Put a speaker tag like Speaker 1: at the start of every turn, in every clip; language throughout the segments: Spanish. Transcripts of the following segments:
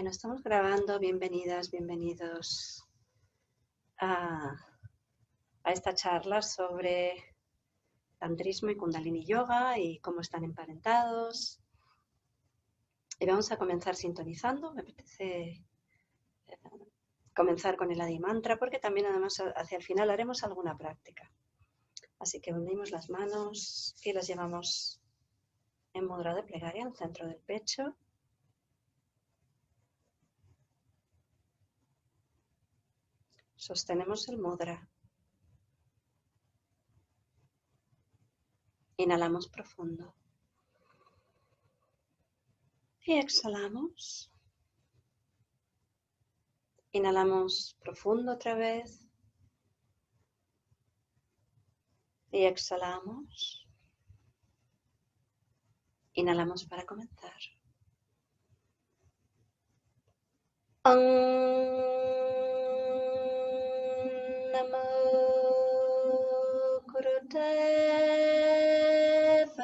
Speaker 1: Bueno, estamos grabando. Bienvenidas, bienvenidos a, a esta charla sobre tantrismo y kundalini yoga y cómo están emparentados. Y vamos a comenzar sintonizando. Me apetece comenzar con el Adi Mantra porque también además hacia el final haremos alguna práctica. Así que unimos las manos y las llevamos en mudra de plegaria al centro del pecho. Sostenemos el mudra. Inhalamos profundo. Y exhalamos. Inhalamos profundo otra vez. Y exhalamos. Inhalamos para comenzar. Om Namo Gurudeva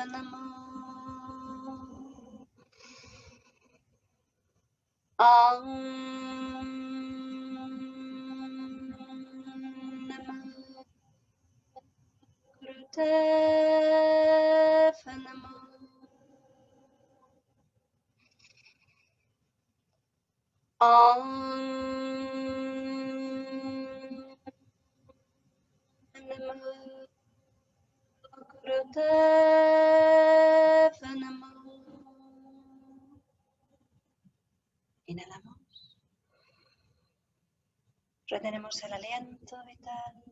Speaker 1: Namo. Om Namo Gurudeva Namo. Om Namo Gurudeva Namo. Inhalamos. Retenemos el aliento vital.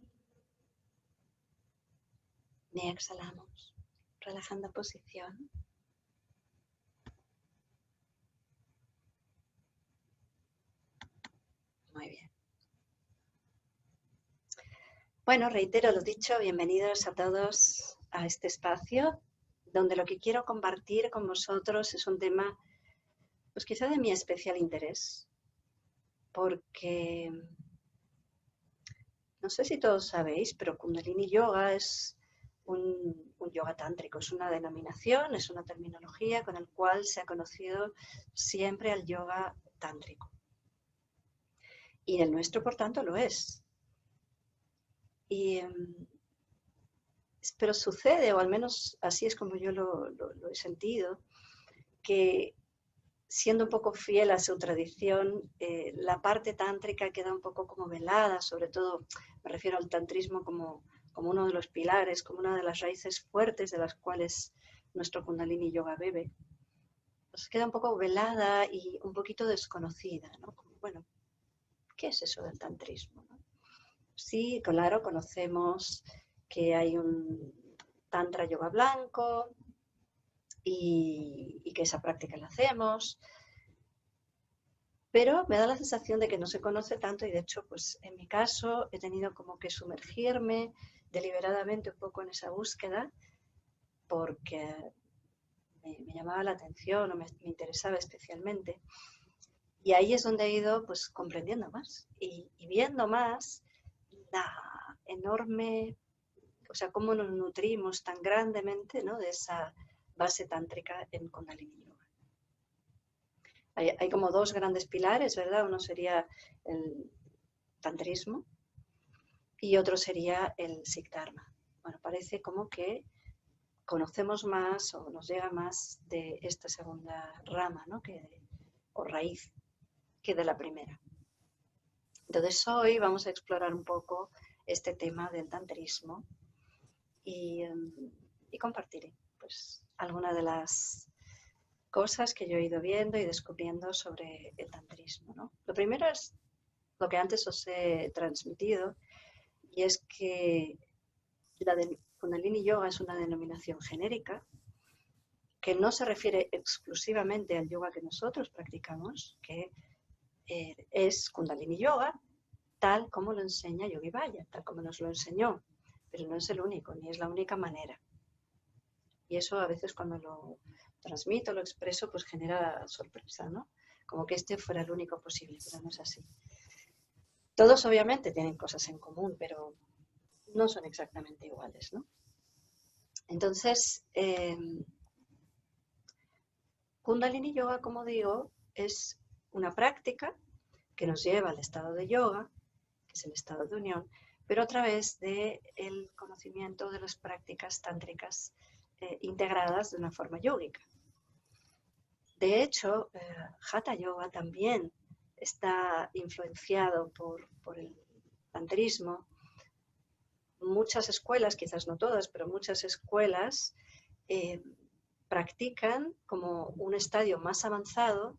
Speaker 1: Y exhalamos, relajando posición. Muy bien. Bueno, reitero lo dicho, bienvenidos a todos a este espacio donde lo que quiero compartir con vosotros es un tema, pues quizá de mi especial interés, porque no sé si todos sabéis, pero Kundalini Yoga es un yoga tántrico, es una denominación, es una terminología con el cual se ha conocido siempre al yoga tántrico. Y el nuestro, por tanto, lo es. Pero sucede, o al menos así es como yo lo he sentido, que siendo un poco fiel a su tradición, la parte tántrica queda un poco como velada, sobre todo me refiero al tantrismo como uno de los pilares, como una de las raíces fuertes de las cuales nuestro Kundalini Yoga bebe. Pues queda un poco velada y un poquito desconocida, ¿no? Como, bueno, ¿qué es eso del tantrismo, ¿no? Sí, claro, conocemos que hay un tantra yoga blanco y que esa práctica la hacemos, pero me da la sensación de que no se conoce tanto y de hecho, pues en mi caso he tenido como que sumergirme deliberadamente un poco en esa búsqueda porque me llamaba la atención o me interesaba especialmente. Y ahí es donde he ido pues comprendiendo más y viendo más la enorme, o sea, cómo nos nutrimos tan grandemente, ¿no?, de esa base tántrica en Kundalini Yoga. Hay como dos grandes pilares, ¿verdad? Uno sería el tantrismo y otro sería el Sikh Dharma. Bueno, parece como que conocemos más o nos llega más de esta segunda rama, ¿no?, o raíz, que de la primera. Entonces hoy vamos a explorar un poco este tema del tantrismo y compartiré pues algunas de las cosas que yo he ido viendo y descubriendo sobre el tantrismo, ¿no? Lo primero es lo que antes os he transmitido, y es que la de Kundalini Yoga es una denominación genérica que no se refiere exclusivamente al yoga que nosotros practicamos, que es Kundalini Yoga, tal como lo enseña Yogi Bhaya, tal como nos lo enseñó, pero no es el único, ni es la única manera. Y eso a veces cuando lo transmito, lo expreso, pues genera sorpresa, ¿no? Como que este fuera el único posible, pero no es así. Todos obviamente tienen cosas en común, pero no son exactamente iguales, ¿no? Entonces, Kundalini Yoga, como digo, es una práctica que nos lleva al estado de yoga, que es el estado de unión, pero a través del conocimiento de las prácticas tántricas integradas de una forma yógica. De hecho, Hatha Yoga también está influenciado por el tantrismo. Muchas escuelas, quizás no todas, pero muchas escuelas practican como un estadio más avanzado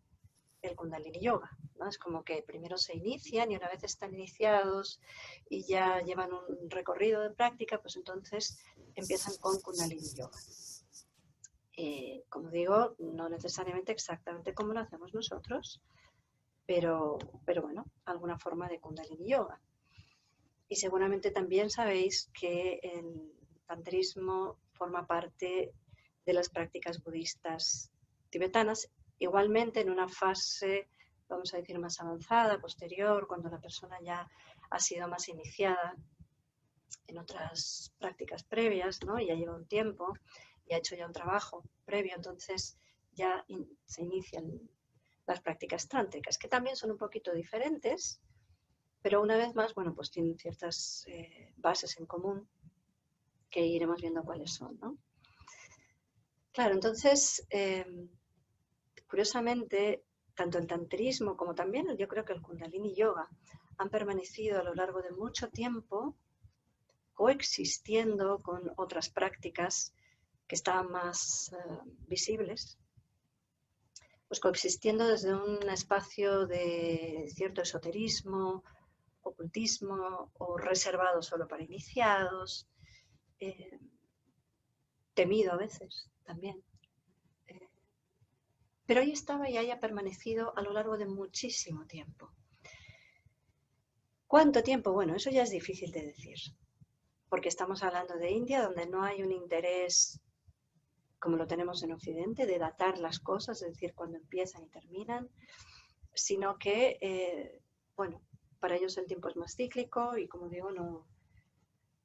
Speaker 1: el Kundalini Yoga, ¿no? Es como que primero se inician y una vez están iniciados y ya llevan un recorrido de práctica, pues entonces empiezan con Kundalini Yoga. Como digo, no necesariamente exactamente como lo hacemos nosotros, pero bueno, alguna forma de Kundalini Yoga. Y seguramente también sabéis que el tantrismo forma parte de las prácticas budistas tibetanas, igualmente en una fase, vamos a decir, más avanzada, posterior, cuando la persona ya ha sido más iniciada en otras prácticas previas, ¿no? Ya lleva un tiempo y ha hecho ya un trabajo previo, entonces ya se inician las prácticas tántricas, que también son un poquito diferentes, pero una vez más, bueno, pues tienen ciertas bases en común que iremos viendo cuáles son, ¿no? Claro, entonces, curiosamente, tanto el tantrismo como también yo creo que el Kundalini Yoga han permanecido a lo largo de mucho tiempo coexistiendo con otras prácticas que estaban más visibles, pues coexistiendo desde un espacio de cierto esoterismo, ocultismo o reservado solo para iniciados, temido a veces también. Pero ahí estaba y haya permanecido a lo largo de muchísimo tiempo. ¿Cuánto tiempo? Bueno, eso ya es difícil de decir, porque estamos hablando de India, donde no hay un interés como lo tenemos en Occidente, de datar las cosas, es decir, cuándo empiezan y terminan, sino que, bueno, para ellos el tiempo es más cíclico y, como digo, no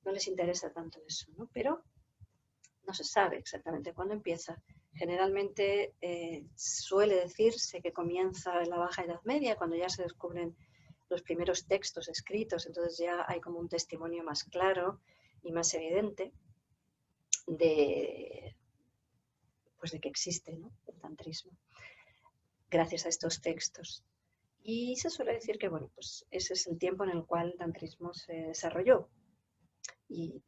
Speaker 1: les interesa tanto eso, ¿no? Pero no se sabe exactamente cuándo empieza. Generalmente suele decirse que comienza en la Baja Edad Media, cuando ya se descubren los primeros textos escritos, entonces ya hay como un testimonio más claro y más evidente de que existe, ¿no?, el tantrismo, gracias a estos textos. Y se suele decir que, bueno, pues ese es el tiempo en el cual el tantrismo se desarrolló. Y,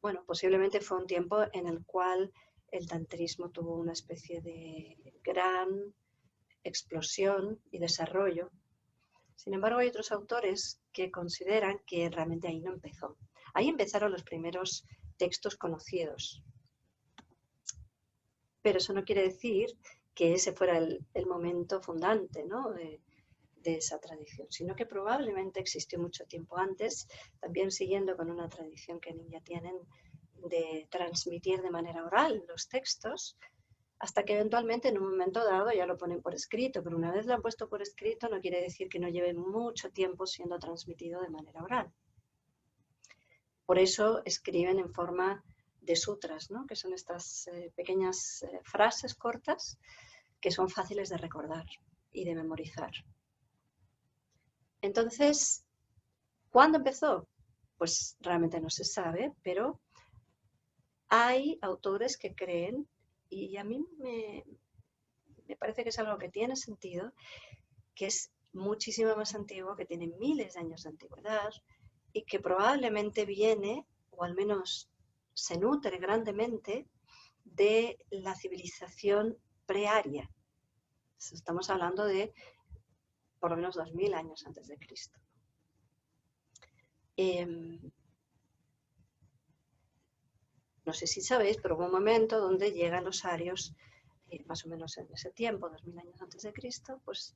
Speaker 1: bueno, posiblemente fue un tiempo en el cual el tantrismo tuvo una especie de gran explosión y desarrollo. Sin embargo, hay otros autores que consideran que realmente ahí no empezó. Ahí empezaron los primeros textos conocidos. Pero eso no quiere decir que ese fuera el momento fundante, ¿no?, de esa tradición, sino que probablemente existió mucho tiempo antes, también siguiendo con una tradición que en India tienen de transmitir de manera oral los textos, hasta que eventualmente en un momento dado ya lo ponen por escrito, pero una vez lo han puesto por escrito no quiere decir que no lleve mucho tiempo siendo transmitido de manera oral. Por eso escriben en forma de sutras, ¿no?, que son estas pequeñas frases cortas que son fáciles de recordar y de memorizar. Entonces, ¿cuándo empezó? Pues realmente no se sabe, pero hay autores que creen, y a mí me parece que es algo que tiene sentido, que es muchísimo más antiguo, que tiene miles de años de antigüedad y que probablemente viene, o al menos se nutre grandemente, de la civilización prearia. Estamos hablando de por lo menos 2000 años antes de Cristo. No sé si sabéis, pero hubo un momento donde llegan los arios, más o menos en ese tiempo, 2000 años antes de Cristo, pues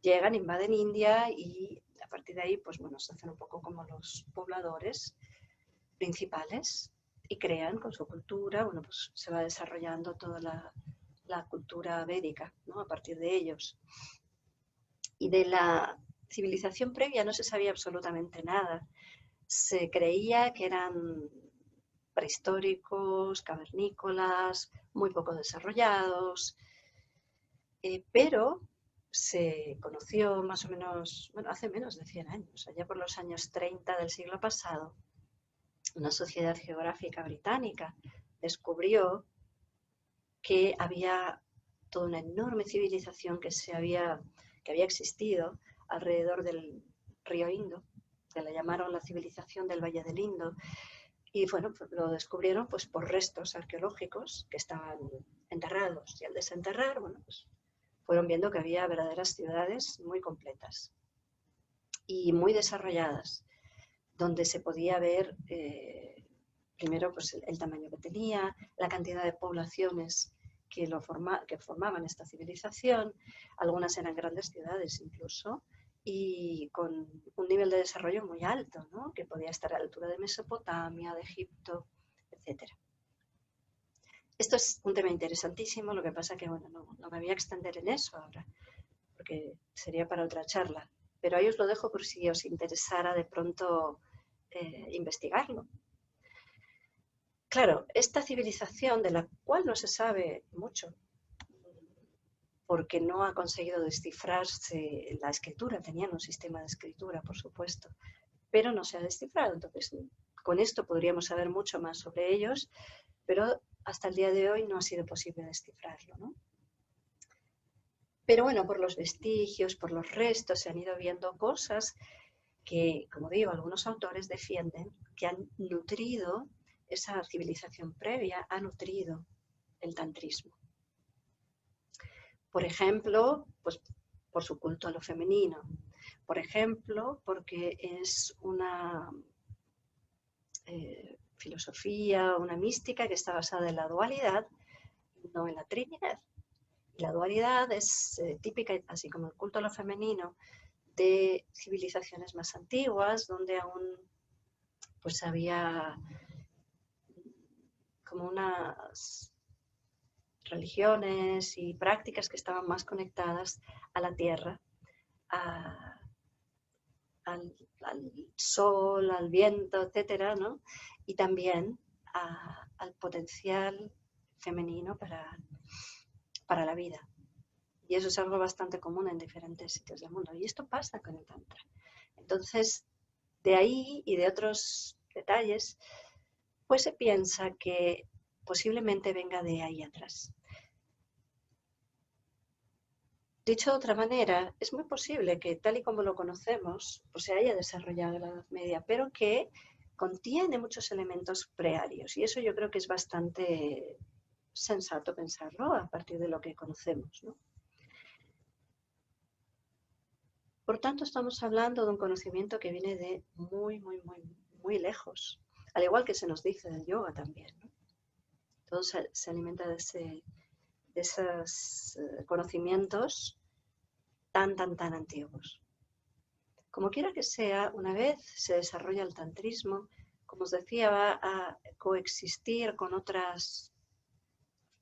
Speaker 1: llegan, invaden India y a partir de ahí, pues bueno, se hacen un poco como los pobladores principales y crean con su cultura, bueno, pues se va desarrollando toda la cultura védica, ¿no?, a partir de ellos. Y de la civilización previa no se sabía absolutamente nada. Se creía que eran prehistóricos, cavernícolas, muy poco desarrollados. pero se conoció más o menos, bueno, hace menos de 100 años, allá por los años 30 del siglo pasado, una sociedad geográfica británica descubrió que había toda una enorme civilización que había existido alrededor del río Indo, que la llamaron la civilización del Valle del Indo, y bueno, pues lo descubrieron pues por restos arqueológicos que estaban enterrados, y al desenterrar, bueno, pues fueron viendo que había verdaderas ciudades muy completas y muy desarrolladas, donde se podía ver primero pues el tamaño que tenía, la cantidad de poblaciones que formaban esta civilización, algunas eran grandes ciudades incluso, y con un nivel de desarrollo muy alto, ¿no? Que podía estar a la altura de Mesopotamia, de Egipto, etc. Esto es un tema interesantísimo, lo que pasa que bueno, no me voy a extender en eso ahora, porque sería para otra charla, pero ahí os lo dejo por si os interesara de pronto investigarlo. Claro, esta civilización de la cual no se sabe mucho, porque no ha conseguido descifrarse la escritura, tenían un sistema de escritura, por supuesto, pero no se ha descifrado. Entonces, con esto podríamos saber mucho más sobre ellos, pero hasta el día de hoy no ha sido posible descifrarlo, ¿no? Pero bueno, por los vestigios, por los restos, se han ido viendo cosas que, como digo, algunos autores defienden que han nutrido esa civilización previa, ha nutrido el tantrismo. Por ejemplo, pues por su culto a lo femenino. Por ejemplo, porque es una filosofía, una mística que está basada en la dualidad, no en la Trinidad. Y la dualidad es típica, así como el culto a lo femenino, de civilizaciones más antiguas, donde aún pues había como unas religiones y prácticas que estaban más conectadas a la tierra, al sol, al viento, etcétera, ¿no? Y también al potencial femenino para la vida. Y eso es algo bastante común en diferentes sitios del mundo. Y esto pasa con el Tantra. Entonces, de ahí y de otros detalles, pues se piensa que posiblemente venga de ahí atrás. Dicho de otra manera, es muy posible que tal y como lo conocemos, pues se haya desarrollado en la Edad Media, pero que contiene muchos elementos prearios. Y eso yo creo que es bastante sensato pensarlo a partir de lo que conocemos, ¿no? Por tanto, estamos hablando de un conocimiento que viene de muy lejos. Al igual que se nos dice del yoga también, ¿no? Todo se alimenta de esos conocimientos tan antiguos. Como quiera que sea, una vez se desarrolla el tantrismo, como os decía, va a coexistir con otras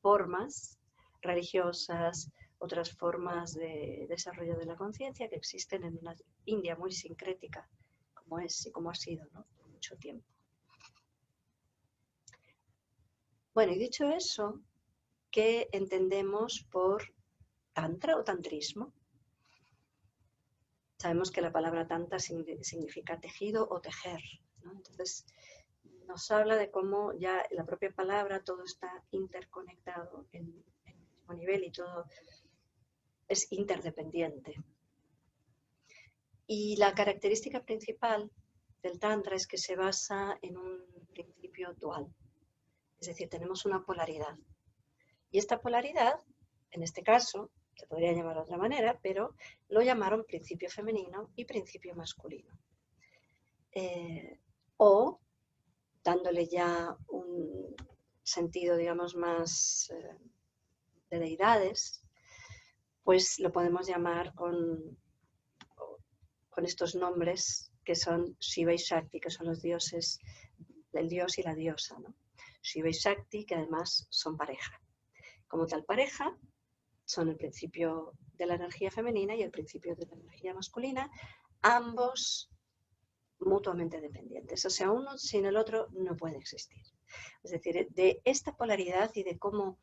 Speaker 1: formas religiosas, otras formas de desarrollo de la conciencia que existen en una India muy sincrética, como es y como ha sido, ¿no? Por mucho tiempo. Bueno, y dicho eso, ¿qué entendemos por tantra o tantrismo? Sabemos que la palabra tantra significa tejido o tejer, ¿no? Entonces, nos habla de cómo ya la propia palabra todo está interconectado en el mismo nivel y todo es interdependiente. Y la característica principal del Tantra es que se basa en un principio dual. Es decir, tenemos una polaridad. Y esta polaridad, en este caso, se podría llamar de otra manera, pero lo llamaron principio femenino y principio masculino. O, dándole ya un sentido, digamos, más de deidades, pues lo podemos llamar con estos nombres que son Shiva y Shakti, que son los dioses, el dios y la diosa, ¿no? Shiva y Shakti, que además son pareja. Como tal pareja, son el principio de la energía femenina y el principio de la energía masculina, ambos mutuamente dependientes. O sea, uno sin el otro no puede existir. Es decir, de esta polaridad y de cómo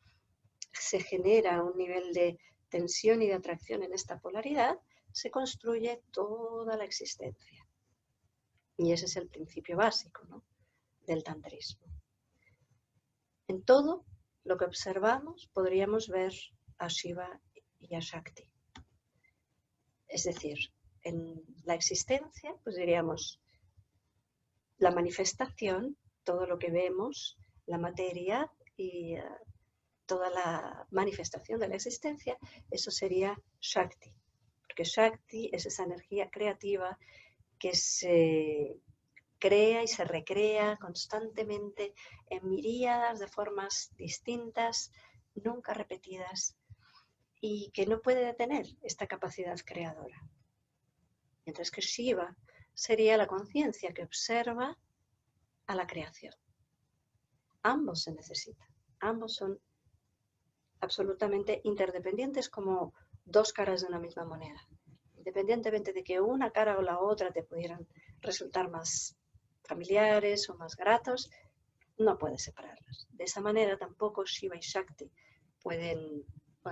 Speaker 1: se genera un nivel de tensión y de atracción en esta polaridad, se construye toda la existencia. Y ese es el principio básico, ¿no?, del tantrismo. En todo lo que observamos podríamos ver a Shiva y a Shakti. Es decir, en la existencia, pues diríamos, la manifestación, todo lo que vemos, la materia y toda la manifestación de la existencia, eso sería Shakti. Porque Shakti es esa energía creativa que se crea y se recrea constantemente en miríadas de formas distintas, nunca repetidas, y que no puede detener esta capacidad creadora. Mientras que Shiva sería la conciencia que observa a la creación. Ambos se necesitan, ambos son absolutamente interdependientes como dos caras de una misma moneda. Independientemente de que una cara o la otra te pudieran resultar más familiares o más gratos, no puedes separarlas. De esa manera tampoco Shiva y Shakti pueden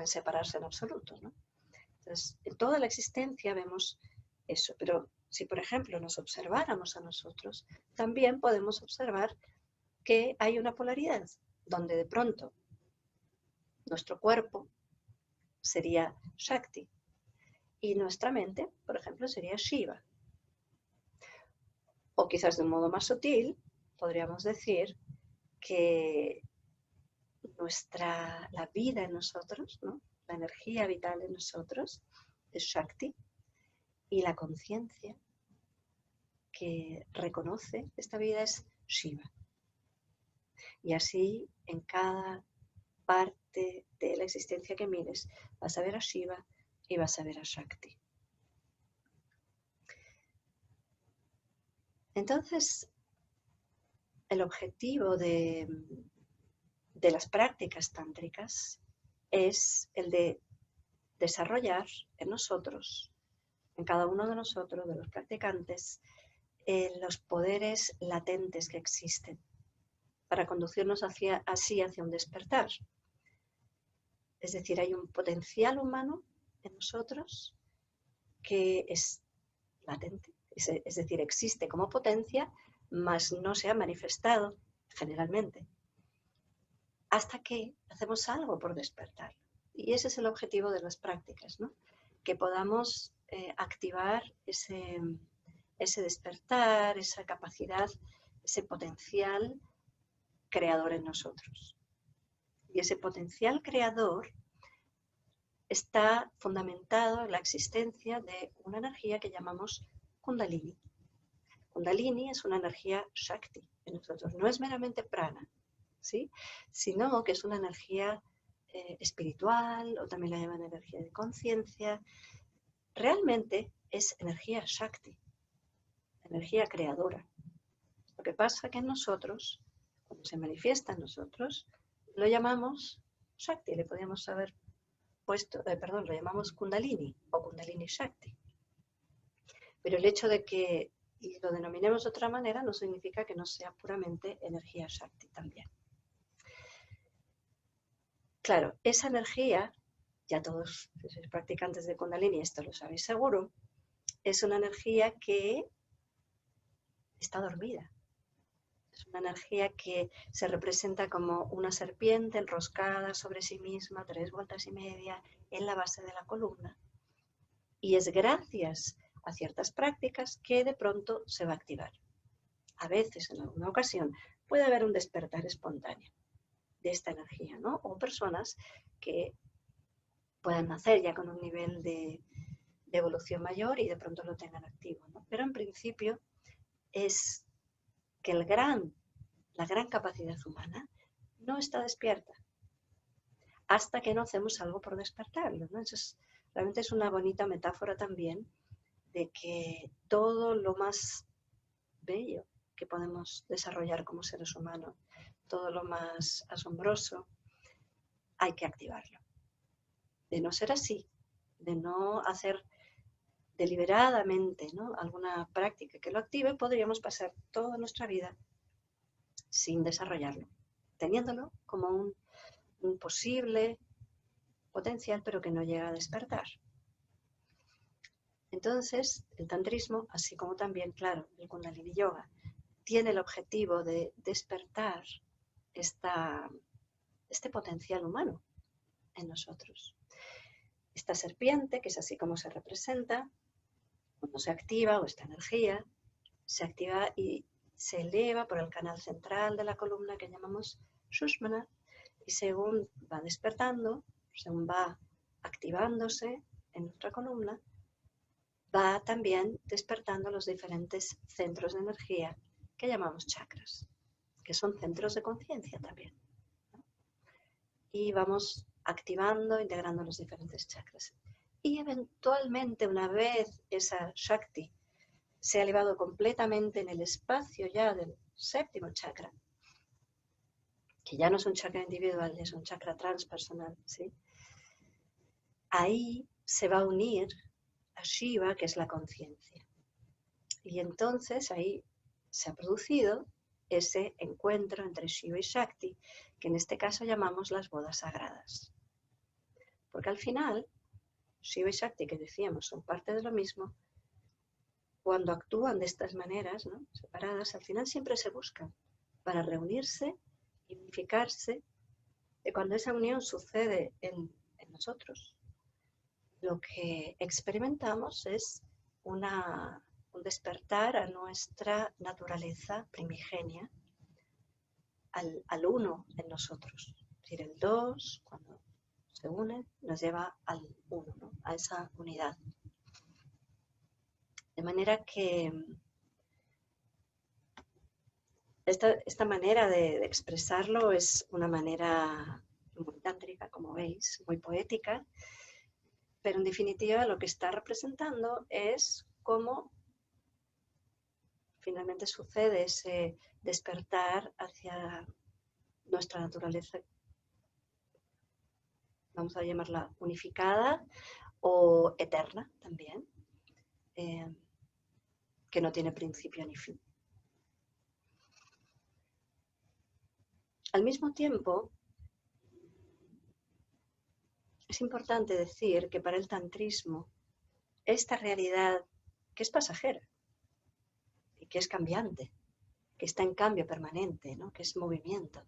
Speaker 1: separarse en absoluto, ¿no? Entonces, en toda la existencia vemos eso, pero si por ejemplo nos observáramos a nosotros, también podemos observar que hay una polaridad, donde de pronto nuestro cuerpo sería Shakti y nuestra mente, por ejemplo, sería Shiva. O quizás de un modo más sutil, podríamos decir que la vida en nosotros, ¿no?, la energía vital en nosotros es Shakti, y la conciencia que reconoce esta vida es Shiva. Y así en cada parte de la existencia que mires vas a ver a Shiva y vas a ver a Shakti. Entonces, el objetivo de las prácticas tántricas es el de desarrollar en nosotros, en cada uno de nosotros, de los practicantes, los poderes latentes que existen para conducirnos así hacia un despertar. Es decir, hay un potencial humano en nosotros que es latente, es decir, existe como potencia, mas no se ha manifestado generalmente, hasta que hacemos algo por despertar. Y ese es el objetivo de las prácticas, ¿no?, que podamos activar ese despertar, esa capacidad, ese potencial creador en nosotros. Y ese potencial creador está fundamentado en la existencia de una energía que llamamos Kundalini. Kundalini es una energía Shakti en nosotros, no es meramente prana, ¿sí?, sino que es una energía espiritual, o también la llaman energía de conciencia. Realmente es energía Shakti, energía creadora. Lo que pasa es que en nosotros, cuando se manifiesta en nosotros, lo llamamos Shakti, le podríamos haber puesto, lo llamamos Kundalini o Kundalini Shakti. Pero el hecho de que lo denominemos de otra manera no significa que no sea puramente energía Shakti también. Claro, esa energía, ya todos los practicantes de Kundalini esto lo sabéis seguro, es una energía que está dormida. Es una energía que se representa como una serpiente enroscada sobre sí misma 3 vueltas y media en la base de la columna. Y es gracias a ciertas prácticas que de pronto se va a activar. A veces, en alguna ocasión, puede haber un despertar espontáneo de esta energía, ¿no? O personas que puedan nacer ya con un nivel de evolución mayor y de pronto lo tengan activo, ¿no? Pero en principio es que la gran capacidad humana no está despierta hasta que no hacemos algo por despertarlo, ¿no? Entonces, realmente es una bonita metáfora también de que todo lo más bello que podemos desarrollar como seres humanos, todo lo más asombroso, hay que activarlo. De no ser así, de no hacer deliberadamente, ¿no?, alguna práctica que lo active, podríamos pasar toda nuestra vida sin desarrollarlo, teniéndolo como un posible potencial, pero que no llega a despertar. Entonces, el tantrismo, así como también, claro, el Kundalini Yoga, tiene el objetivo de despertar este potencial humano en nosotros. Esta serpiente, que es así como se representa, cuando se activa, o esta energía, se activa y se eleva por el canal central de la columna que llamamos Sushumna, y según va despertando, según va activándose en nuestra columna, va también despertando los diferentes centros de energía que llamamos chakras, que son centros de conciencia también, ¿no? Y vamos activando, integrando los diferentes chakras. Y eventualmente, una vez esa Shakti se ha elevado completamente en el espacio ya del séptimo chakra, que ya no es un chakra individual, es un chakra transpersonal, ¿sí? Ahí se va a unir a Shiva, que es la conciencia. Y entonces ahí se ha producido ese encuentro entre Shiva y Shakti, que en este caso llamamos las bodas sagradas. Porque al final, Shiva y Shakti, que decíamos, son parte de lo mismo, cuando actúan de estas maneras, ¿no?, separadas, al final siempre se buscan para reunirse y unificarse. Y cuando esa unión sucede en nosotros, lo que experimentamos es un despertar a nuestra naturaleza primigenia, al uno en nosotros. Es decir, el dos, cuando se une, nos lleva al uno, ¿no?, a esa unidad. De manera que esta manera de expresarlo es una manera muy tántrica, como veis, muy poética, pero en definitiva lo que está representando es cómo finalmente sucede ese despertar hacia nuestra naturaleza, vamos a llamarla unificada o eterna también, que no tiene principio ni fin. Al mismo tiempo, es importante decir que para el tantrismo, esta realidad que es pasajera y que es cambiante, que está en cambio permanente, ¿no?, que es movimiento,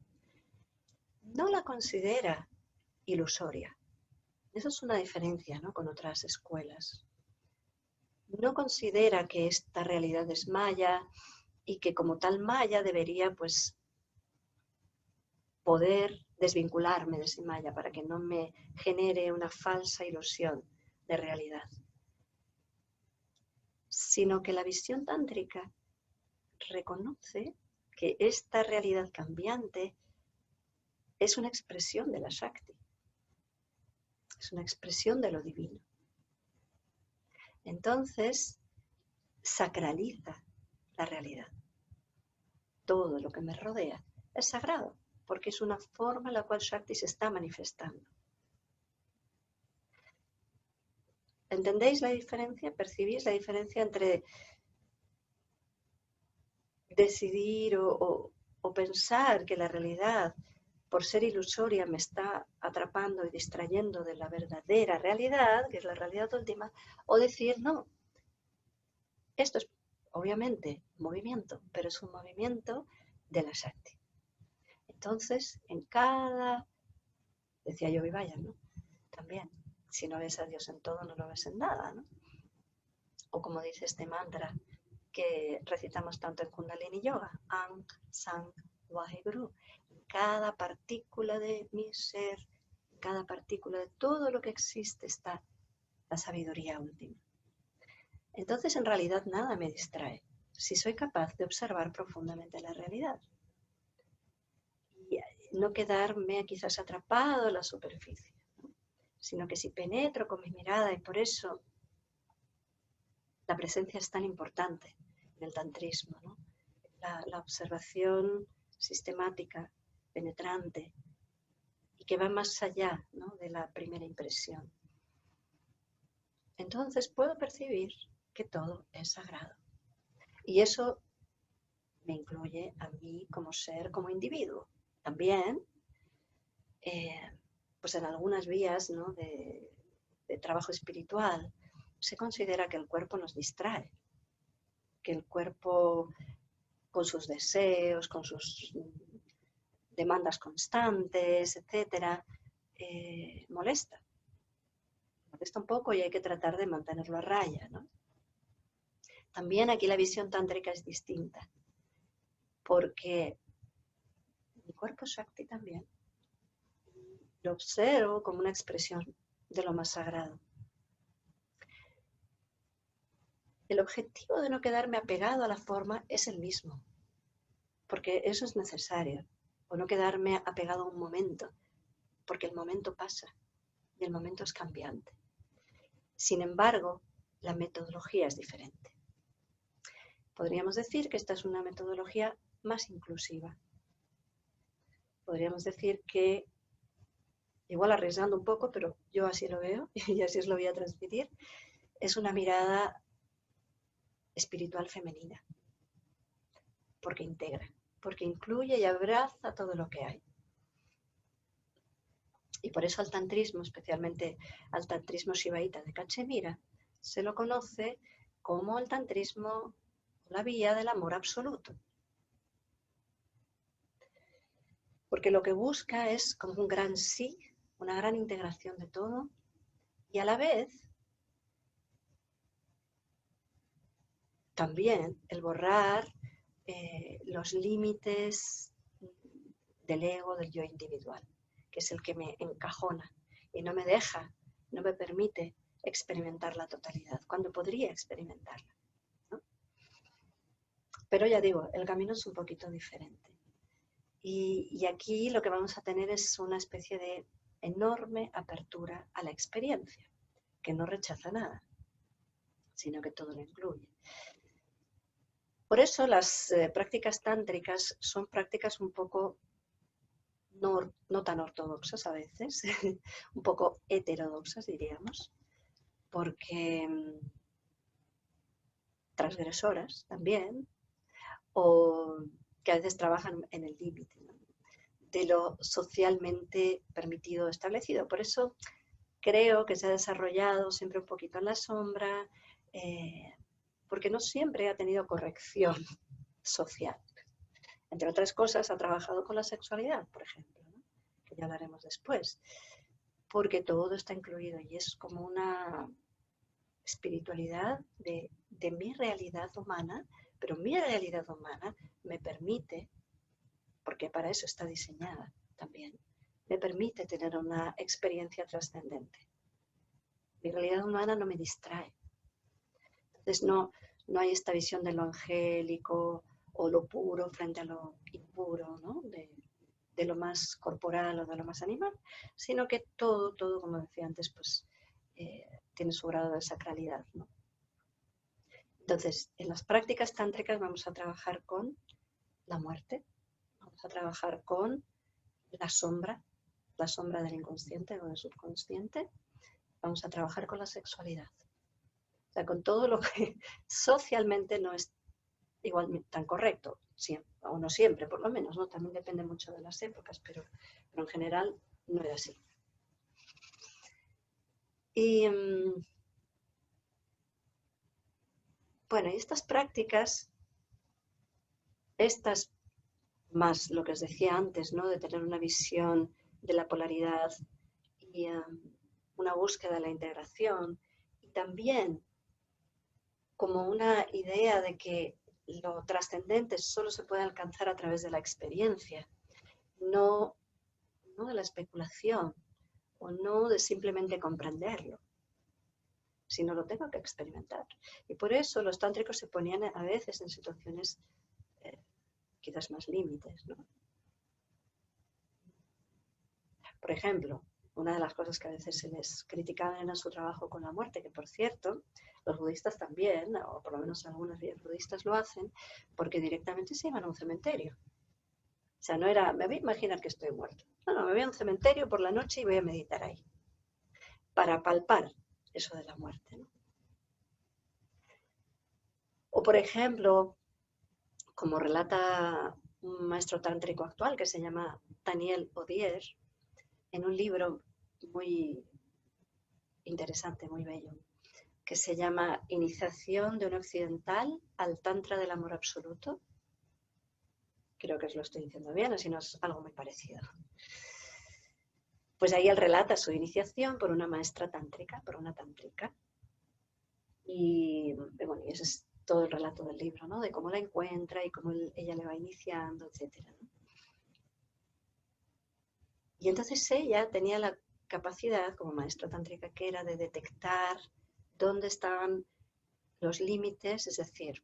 Speaker 1: no la considera ilusoria. Eso es una diferencia, ¿no?, con otras escuelas. No considera que esta realidad es maya y que como tal maya debería, pues, poder desvincularme de ese maya para que no me genere una falsa ilusión de realidad. Sino que la visión tántrica reconoce que esta realidad cambiante es una expresión de la Shakti, es una expresión de lo divino. Entonces, sacraliza la realidad. Todo lo que me rodea es sagrado, porque es una forma en la cual Shakti se está manifestando. ¿Entendéis la diferencia? ¿Percibís la diferencia entre decidir o pensar que la realidad, por ser ilusoria, me está atrapando y distrayendo de la verdadera realidad, que es la realidad última, o decir, no, esto es obviamente movimiento, pero es un movimiento de la Shakti. Entonces, en cada, decía Yogi Bhajan, ¿no?, también, si no ves a Dios en todo, no lo ves en nada, ¿no? O como dice este mantra que recitamos tanto en Kundalini Yoga, Ankh Sang Vaheguru. Cada partícula de mi ser, cada partícula de todo lo que existe está la sabiduría última. Entonces, en realidad, nada me distrae si soy capaz de observar profundamente la realidad y no quedarme quizás atrapado en la superficie, ¿no?, sino que si penetro con mi mirada, y por eso la presencia es tan importante en el tantrismo, ¿no?, la observación sistemática, penetrante, y que va más allá, ¿no?, de la primera impresión. Entonces puedo percibir que todo es sagrado. Y eso me incluye a mí como ser, como individuo. También pues en algunas vías, ¿no?, de trabajo espiritual, se considera que el cuerpo nos distrae, que el cuerpo con sus deseos, con sus demandas constantes, etcétera, molesta un poco y hay que tratar de mantenerlo a raya, ¿no? También aquí la visión tántrica es distinta, porque mi cuerpo Shakti también lo observo como una expresión de lo más sagrado. El objetivo de no quedarme apegado a la forma es el mismo, porque eso es necesario, o no quedarme apegado a un momento, porque el momento pasa y el momento es cambiante. Sin embargo, la metodología es diferente. Podríamos decir que esta es una metodología más inclusiva. Podríamos decir que, igual arriesgando un poco, pero yo así lo veo y así os lo voy a transmitir, es una mirada espiritual femenina, porque integra, porque incluye y abraza todo lo que hay. Y por eso al tantrismo, especialmente al tantrismo shivaíta de Cachemira, se lo conoce como el tantrismo, la vía del amor absoluto. Porque lo que busca es como un gran sí, una gran integración de todo, y a la vez también el borrar los límites del ego, del yo individual, que es el que me encajona y no me deja, no me permite experimentar la totalidad, cuando podría experimentarla, ¿no? Pero ya digo, el camino es un poquito diferente. Y aquí lo que vamos a tener es una especie de enorme apertura a la experiencia, que no rechaza nada, sino que todo lo incluye. Por eso las prácticas tántricas son prácticas un poco no tan ortodoxas a veces, un poco heterodoxas diríamos, porque transgresoras también, o que a veces trabajan en el límite, ¿no?, de lo socialmente permitido o establecido. Por eso creo que se ha desarrollado siempre un poquito en la sombra, porque no siempre ha tenido corrección social. Entre otras cosas, ha trabajado con la sexualidad, por ejemplo, ¿no?, que ya hablaremos después, porque todo está incluido y es como una espiritualidad de mi realidad humana, pero mi realidad humana me permite, porque para eso está diseñada también, me permite tener una experiencia trascendente. Mi realidad humana no me distrae. Entonces no hay esta visión de lo angélico o lo puro frente a lo impuro, ¿no?, de lo más corporal o de lo más animal, sino que todo, como decía antes, pues tiene su grado de sacralidad, ¿no? Entonces, en las prácticas tántricas vamos a trabajar con la muerte, vamos a trabajar con la sombra del inconsciente o del subconsciente, vamos a trabajar con la sexualidad. O sea, con todo lo que socialmente no es igual tan correcto, siempre, o no siempre, por lo menos, ¿no? También depende mucho de las épocas, pero en general no era así. Y bueno, y estas prácticas, estas más lo que os decía antes, ¿no?, de tener una visión de la polaridad y una búsqueda de la integración, y también como una idea de que lo trascendente solo se puede alcanzar a través de la experiencia, no de la especulación o no de simplemente comprenderlo, sino lo tengo que experimentar. Y por eso los tántricos se ponían a veces en situaciones quizás más límites, ¿no? Por ejemplo, una de las cosas que a veces se les criticaba era su trabajo con la muerte, que por cierto, los budistas también, o por lo menos algunos budistas lo hacen, porque directamente se iban a un cementerio. O sea, no era, me voy a imaginar que estoy muerto. No, me voy a un cementerio por la noche y voy a meditar ahí, para palpar eso de la muerte, ¿no? O por ejemplo, como relata un maestro tántrico actual que se llama Daniel Odier, en un libro muy interesante, muy bello, que se llama Iniciación de un occidental al Tantra del amor absoluto. Creo que os lo estoy diciendo bien, o si no es algo muy parecido. Pues ahí él relata su iniciación por una maestra tántrica, por una tántrica. Y bueno, y ese es todo el relato del libro, ¿no? De cómo la encuentra y cómo ella le va iniciando, etc. ¿no? Y entonces ella tenía la capacidad, como maestra tántrica que era, de detectar dónde estaban los límites, es decir,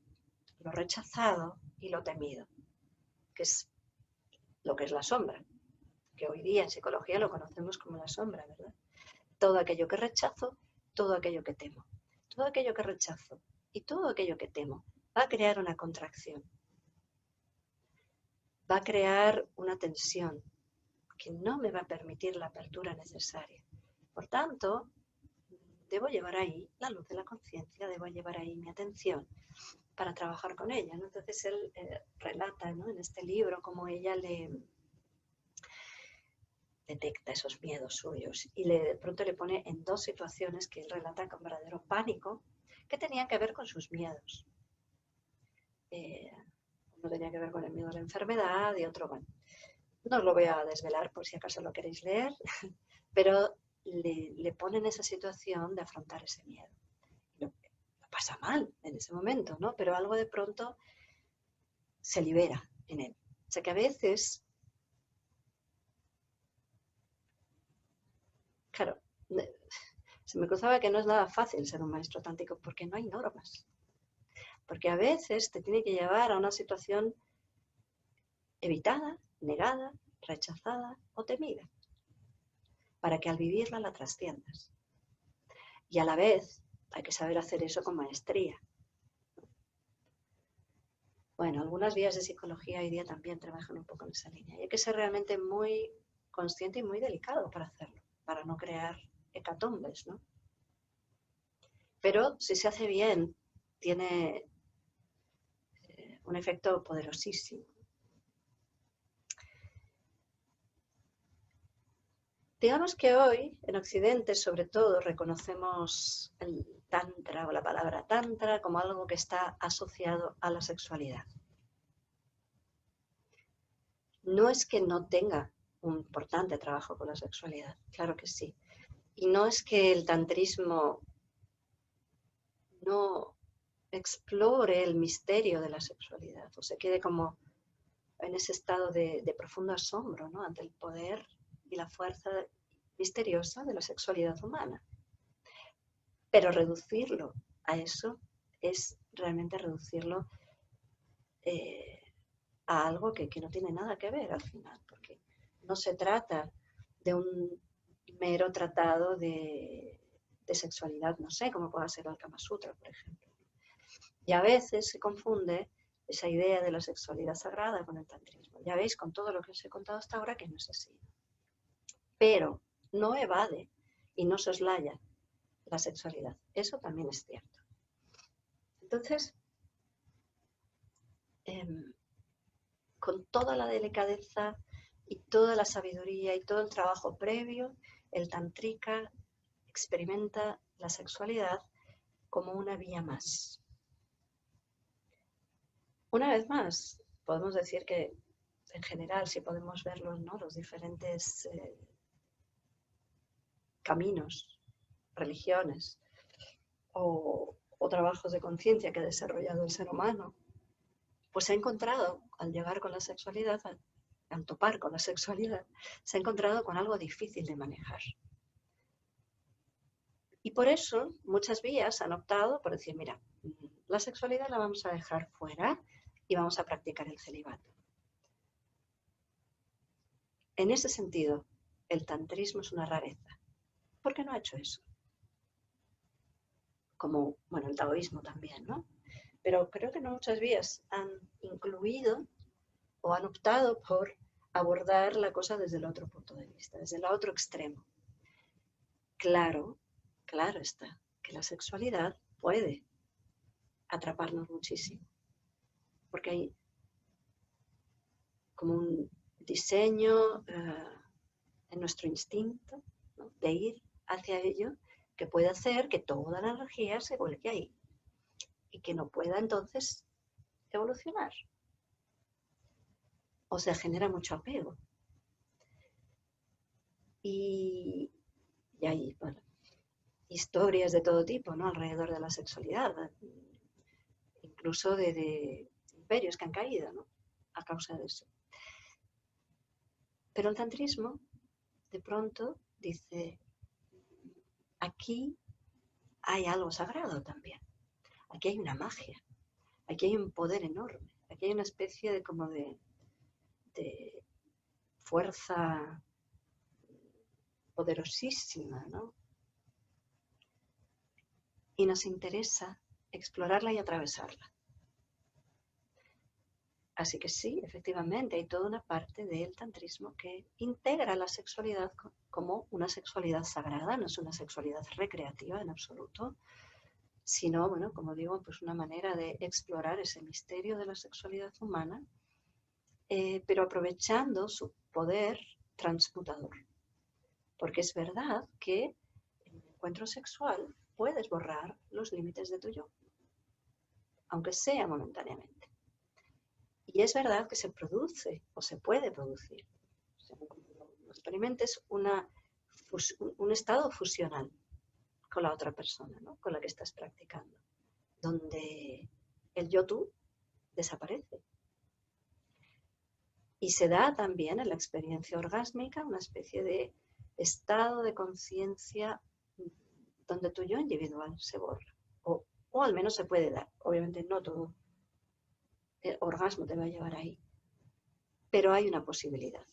Speaker 1: lo rechazado y lo temido, que es lo que es la sombra, que hoy día en psicología lo conocemos como la sombra, ¿verdad? Todo aquello que rechazo, todo aquello que temo. Todo aquello que rechazo y todo aquello que temo va a crear una contracción, va a crear una tensión que no me va a permitir la apertura necesaria. Por tanto, debo llevar ahí la luz de la conciencia, debo llevar ahí mi atención para trabajar con ella, ¿no? Entonces él relata, ¿no?, en este libro cómo ella le detecta esos miedos suyos y de pronto le pone en dos situaciones que él relata con verdadero pánico que tenían que ver con sus miedos. Uno tenía que ver con el miedo a la enfermedad y otro, bueno, no os lo voy a desvelar por si acaso lo queréis leer, pero le pone en esa situación de afrontar ese miedo. Lo pasa mal en ese momento, ¿no? Pero algo de pronto se libera en él. O sea que a veces, claro, se me cruzaba que no es nada fácil ser un maestro tántrico porque no hay normas. Porque a veces te tiene que llevar a una situación evitada, negada, rechazada o temida, para que al vivirla la trasciendas. Y a la vez hay que saber hacer eso con maestría. Bueno, algunas vías de psicología hoy día también trabajan un poco en esa línea. Y hay que ser realmente muy consciente y muy delicado para hacerlo, para no crear hecatombes, ¿no? Pero si se hace bien, tiene un efecto poderosísimo. Digamos que hoy, en Occidente, sobre todo, reconocemos el tantra o la palabra tantra como algo que está asociado a la sexualidad. No es que no tenga un importante trabajo con la sexualidad, claro que sí. Y no es que el tantrismo no explore el misterio de la sexualidad o se quede como en ese estado de profundo asombro, ¿no?, ante el poder y la fuerza misteriosa de la sexualidad humana. Pero reducirlo a eso es realmente reducirlo a algo que no tiene nada que ver al final, porque no se trata de un mero tratado de sexualidad, no sé, como pueda ser el Kama Sutra, por ejemplo. Y a veces se confunde esa idea de la sexualidad sagrada con el tantrismo. Ya veis con todo lo que os he contado hasta ahora que no es así. Pero no evade y no soslaya la sexualidad. Eso también es cierto. Entonces, con toda la delicadeza y toda la sabiduría y todo el trabajo previo, el tantrika experimenta la sexualidad como una vía más. Una vez más, podemos decir que en general, si podemos verlo, ¿no?, los diferentes caminos, religiones o trabajos de conciencia que ha desarrollado el ser humano, pues se ha encontrado, al llegar con la sexualidad, al topar con la sexualidad, se ha encontrado con algo difícil de manejar. Y por eso muchas vías han optado por decir, mira, la sexualidad la vamos a dejar fuera y vamos a practicar el celibato. En ese sentido, el tantrismo es una rareza. ¿Por qué no ha hecho eso? Como, bueno, el taoísmo también, ¿no? Pero creo que no muchas vías han incluido o han optado por abordar la cosa desde el otro punto de vista, desde el otro extremo. Claro, claro está, que la sexualidad puede atraparnos muchísimo, porque hay como un diseño en nuestro instinto, ¿no?, ¿no? De ir hacia ello, que puede hacer que toda la energía se vuelque ahí y que no pueda entonces evolucionar. O sea, genera mucho apego. Y hay, bueno, historias de todo tipo, ¿no? Alrededor de la sexualidad, incluso de imperios que han caído, ¿no? A causa de eso. Pero el tantrismo, de pronto, dice, aquí hay algo sagrado también. Aquí hay una magia. Aquí hay un poder enorme. Aquí hay una especie de como de fuerza poderosísima, ¿no? Y nos interesa explorarla y atravesarla. Así que sí, efectivamente, hay toda una parte del tantrismo que integra la sexualidad como una sexualidad sagrada, no es una sexualidad recreativa en absoluto, sino, bueno, como digo, pues una manera de explorar ese misterio de la sexualidad humana, pero aprovechando su poder transmutador. Porque es verdad que en el encuentro sexual puedes borrar los límites de tu yo, aunque sea momentáneamente. Y es verdad que se produce o se puede producir, según lo experimentes, un estado fusional con la otra persona, ¿no? Con la que estás practicando, donde el yo-tú desaparece. Y se da también en la experiencia orgásmica una especie de estado de conciencia donde tu yo individual se borra. O al menos se puede dar. Obviamente no todo el orgasmo te va a llevar ahí. Pero hay una posibilidad.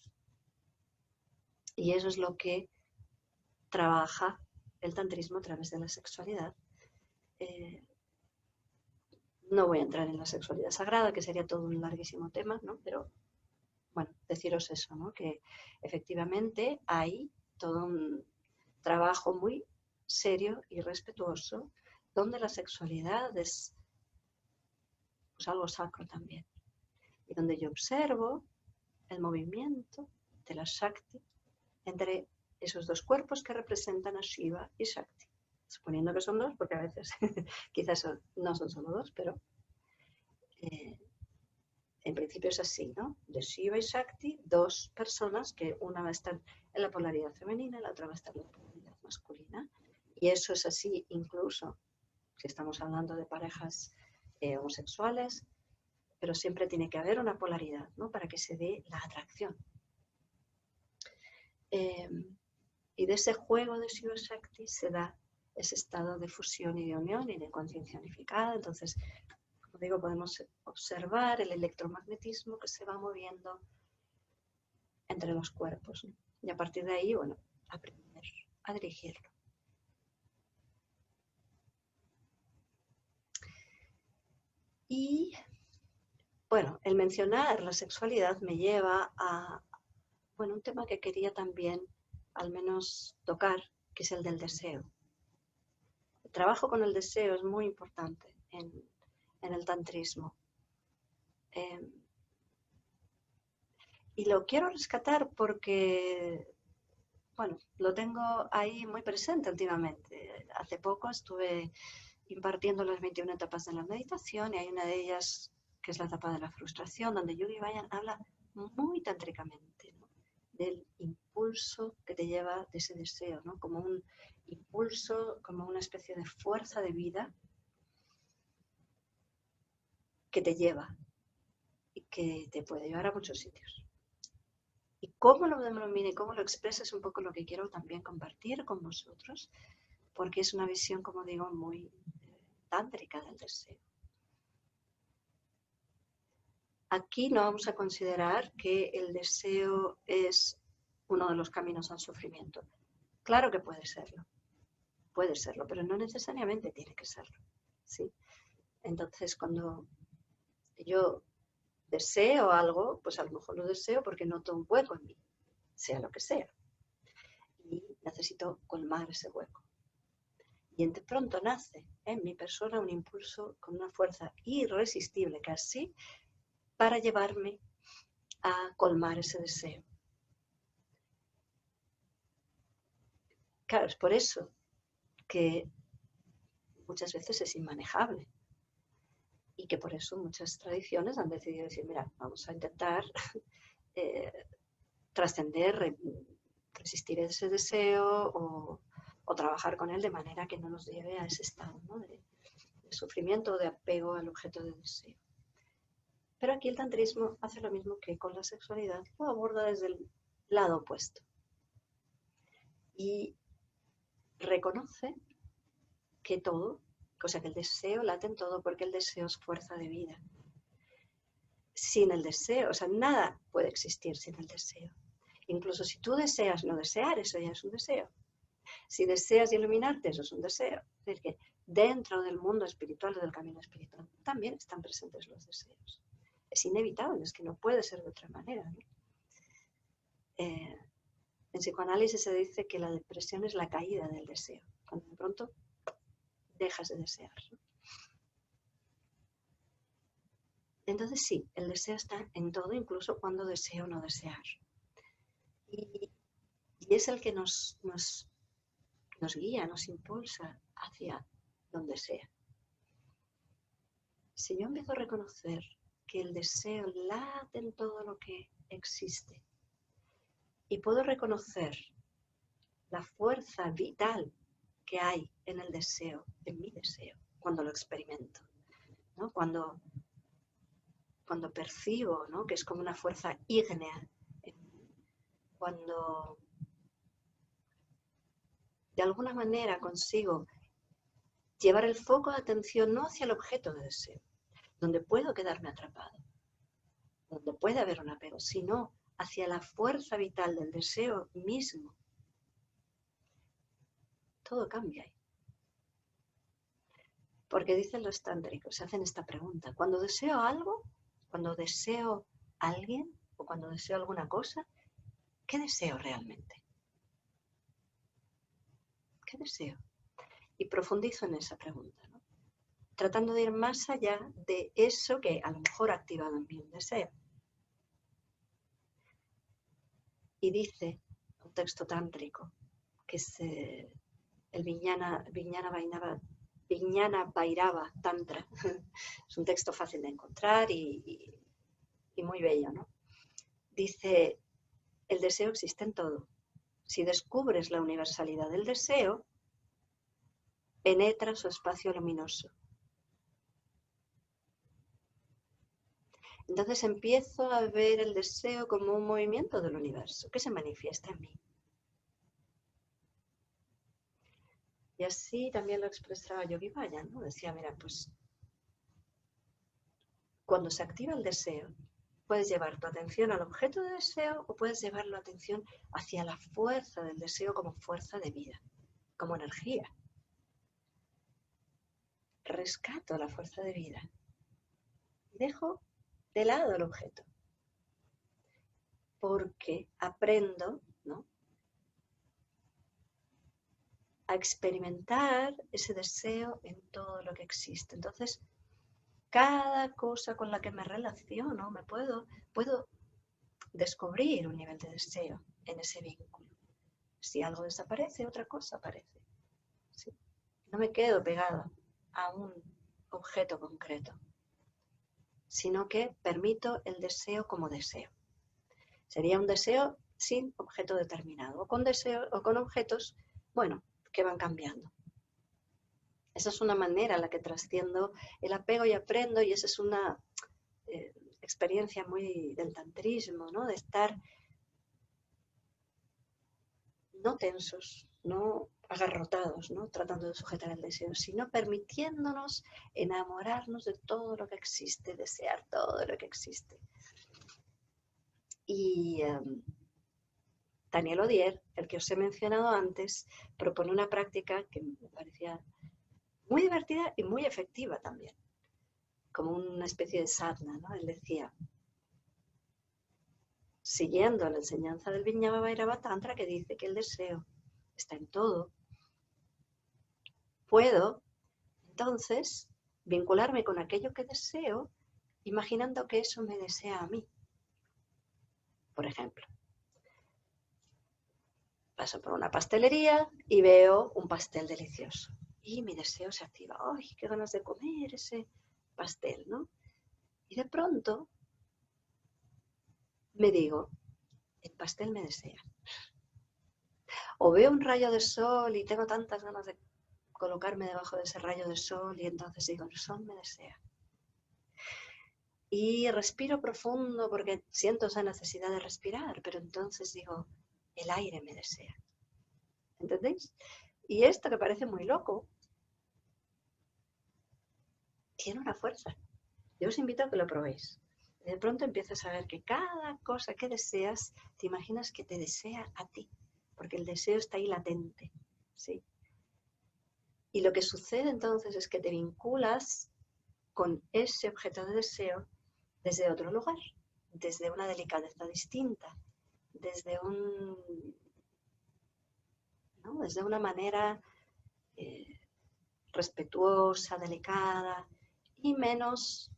Speaker 1: Y eso es lo que trabaja el tantrismo a través de la sexualidad. No voy a entrar en la sexualidad sagrada, que sería todo un larguísimo tema, ¿no? Pero, bueno, deciros eso, ¿no? Que efectivamente hay todo un trabajo muy serio y respetuoso donde la sexualidad es pues, algo sacro también. Y donde yo observo el movimiento de la Shakti entre esos dos cuerpos que representan a Shiva y Shakti. Suponiendo que son dos, porque a veces quizás no son solo dos, pero en principio es así, ¿no? De Shiva y Shakti, dos personas que una va a estar en la polaridad femenina y la otra va a estar en la polaridad masculina. Y eso es así incluso si estamos hablando de parejas homosexuales, pero siempre tiene que haber una polaridad, ¿no? Para que se dé la atracción. Y de ese juego de Shiva Shakti se da ese estado de fusión y de unión y de conciencia unificada. Entonces, como digo, podemos observar el electromagnetismo que se va moviendo entre los cuerpos, ¿no? Y a partir de ahí, bueno, aprender a dirigirlo. Y, bueno, el mencionar la sexualidad me lleva a, bueno, un tema que quería también al menos tocar, que es el del deseo. El trabajo con el deseo es muy importante en el tantrismo. Y lo quiero rescatar porque, bueno, lo tengo ahí muy presente últimamente. Hace poco estuve impartiendo las 21 etapas de la meditación y hay una de ellas que es la etapa de la frustración, donde Yogi Bhajan habla muy tántricamente, ¿no? Del impulso que te lleva de ese deseo, ¿no? Como un impulso, como una especie de fuerza de vida que te lleva y que te puede llevar a muchos sitios. Y cómo lo denomine, cómo lo expresa es un poco lo que quiero también compartir con vosotros, porque es una visión, como digo, muy tántrica del deseo. Aquí no vamos a considerar que el deseo es uno de los caminos al sufrimiento. Claro que puede serlo, pero no necesariamente tiene que serlo, ¿sí? Entonces, cuando yo deseo algo, pues a lo mejor lo deseo porque noto un hueco en mí, sea lo que sea, y necesito colmar ese hueco. Y de pronto nace en mi persona un impulso con una fuerza irresistible casi para llevarme a colmar ese deseo. Claro, es por eso que muchas veces es inmanejable y que por eso muchas tradiciones han decidido decir, mira, vamos a intentar eh, trascender, resistir ese deseo o trabajar con él de manera que no nos lleve a ese estado, ¿no? de sufrimiento o de apego al objeto de deseo. Pero aquí el tantrismo hace lo mismo que con la sexualidad, lo aborda desde el lado opuesto y reconoce que todo, o sea, que el deseo late en todo porque el deseo es fuerza de vida. Sin el deseo, o sea, nada puede existir sin el deseo. Incluso si tú deseas no desear, eso ya es un deseo. Si deseas iluminarte, eso es un deseo. Es decir, que dentro del mundo espiritual, del camino espiritual, también están presentes los deseos. Es inevitable, es que no puede ser de otra manera, ¿no? En psicoanálisis se dice que la depresión es la caída del deseo, cuando de pronto dejas de desear, ¿no? Entonces sí, el deseo está en todo, incluso cuando deseo no desear. Y es el que nos guía, nos impulsa hacia donde sea. Si yo empiezo a reconocer que el deseo late en todo lo que existe y puedo reconocer la fuerza vital que hay en el deseo, en mi deseo, cuando lo experimento, ¿no? Cuando percibo, ¿no? Que es como una fuerza ígnea, cuando de alguna manera consigo llevar el foco de atención no hacia el objeto de deseo, donde puedo quedarme atrapado, donde puede haber un apego, sino hacia la fuerza vital del deseo mismo. Todo cambia ahí. Porque dicen los tántricos, se hacen esta pregunta: cuando deseo algo, cuando deseo a alguien o cuando deseo alguna cosa, ¿qué deseo realmente? ¿Qué deseo? Y profundizo en esa pregunta, ¿no? Tratando de ir más allá de eso que a lo mejor ha activado en mí un deseo. Y dice un texto tántrico, que es el Vijnana Bhairava Tantra. Es un texto fácil de encontrar y muy bello, ¿no? Dice: el deseo existe en todo. Si descubres la universalidad del deseo, penetra su espacio luminoso. Entonces empiezo a ver el deseo como un movimiento del universo que se manifiesta en mí. Y así también lo expresaba Yogi Bhajan, ¿no? Decía, mira, pues cuando se activa el deseo, puedes llevar tu atención al objeto de deseo o puedes llevar la atención hacia la fuerza del deseo como fuerza de vida, como energía. Rescato la fuerza de vida. Dejo de lado el objeto. Porque aprendo, ¿no?, a experimentar ese deseo en todo lo que existe. Entonces, cada cosa con la que me relaciono, puedo descubrir un nivel de deseo en ese vínculo. Si algo desaparece, otra cosa aparece. ¿Sí? No me quedo pegada a un objeto concreto, sino que permito el deseo como deseo. Sería un deseo sin objeto determinado, o con deseo, o con objetos, bueno, que van cambiando. Esa es una manera en la que trasciendo el apego y aprendo, y esa es una experiencia muy del tantrismo, ¿no? De estar no tensos, no agarrotados, ¿no?, tratando de sujetar el deseo, sino permitiéndonos enamorarnos de todo lo que existe, desear todo lo que existe. Y Daniel Odier, el que os he mencionado antes, propone una práctica que me parecía muy divertida y muy efectiva también, como una especie de sadhana, ¿no? Él decía, siguiendo la enseñanza del Vijnana Bhairava Tantra, que dice que el deseo está en todo, puedo entonces vincularme con aquello que deseo, imaginando que eso me desea a mí. Por ejemplo, paso por una pastelería y veo un pastel delicioso. Y mi deseo se activa. ¡Ay, qué ganas de comer ese pastel!, ¿no? Y de pronto me digo, el pastel me desea. O veo un rayo de sol y tengo tantas ganas de colocarme debajo de ese rayo de sol y entonces digo, el sol me desea. Y respiro profundo porque siento esa necesidad de respirar, pero entonces digo, el aire me desea. ¿Entendéis? Y esto que parece muy loco, tiene una fuerza. Yo os invito a que lo probéis. De pronto empiezas a ver que cada cosa que deseas, te imaginas que te desea a ti, porque el deseo está ahí latente, ¿sí? Y lo que sucede entonces es que te vinculas con ese objeto de deseo desde otro lugar, desde una delicadeza distinta, desde desde una manera respetuosa, delicada y menos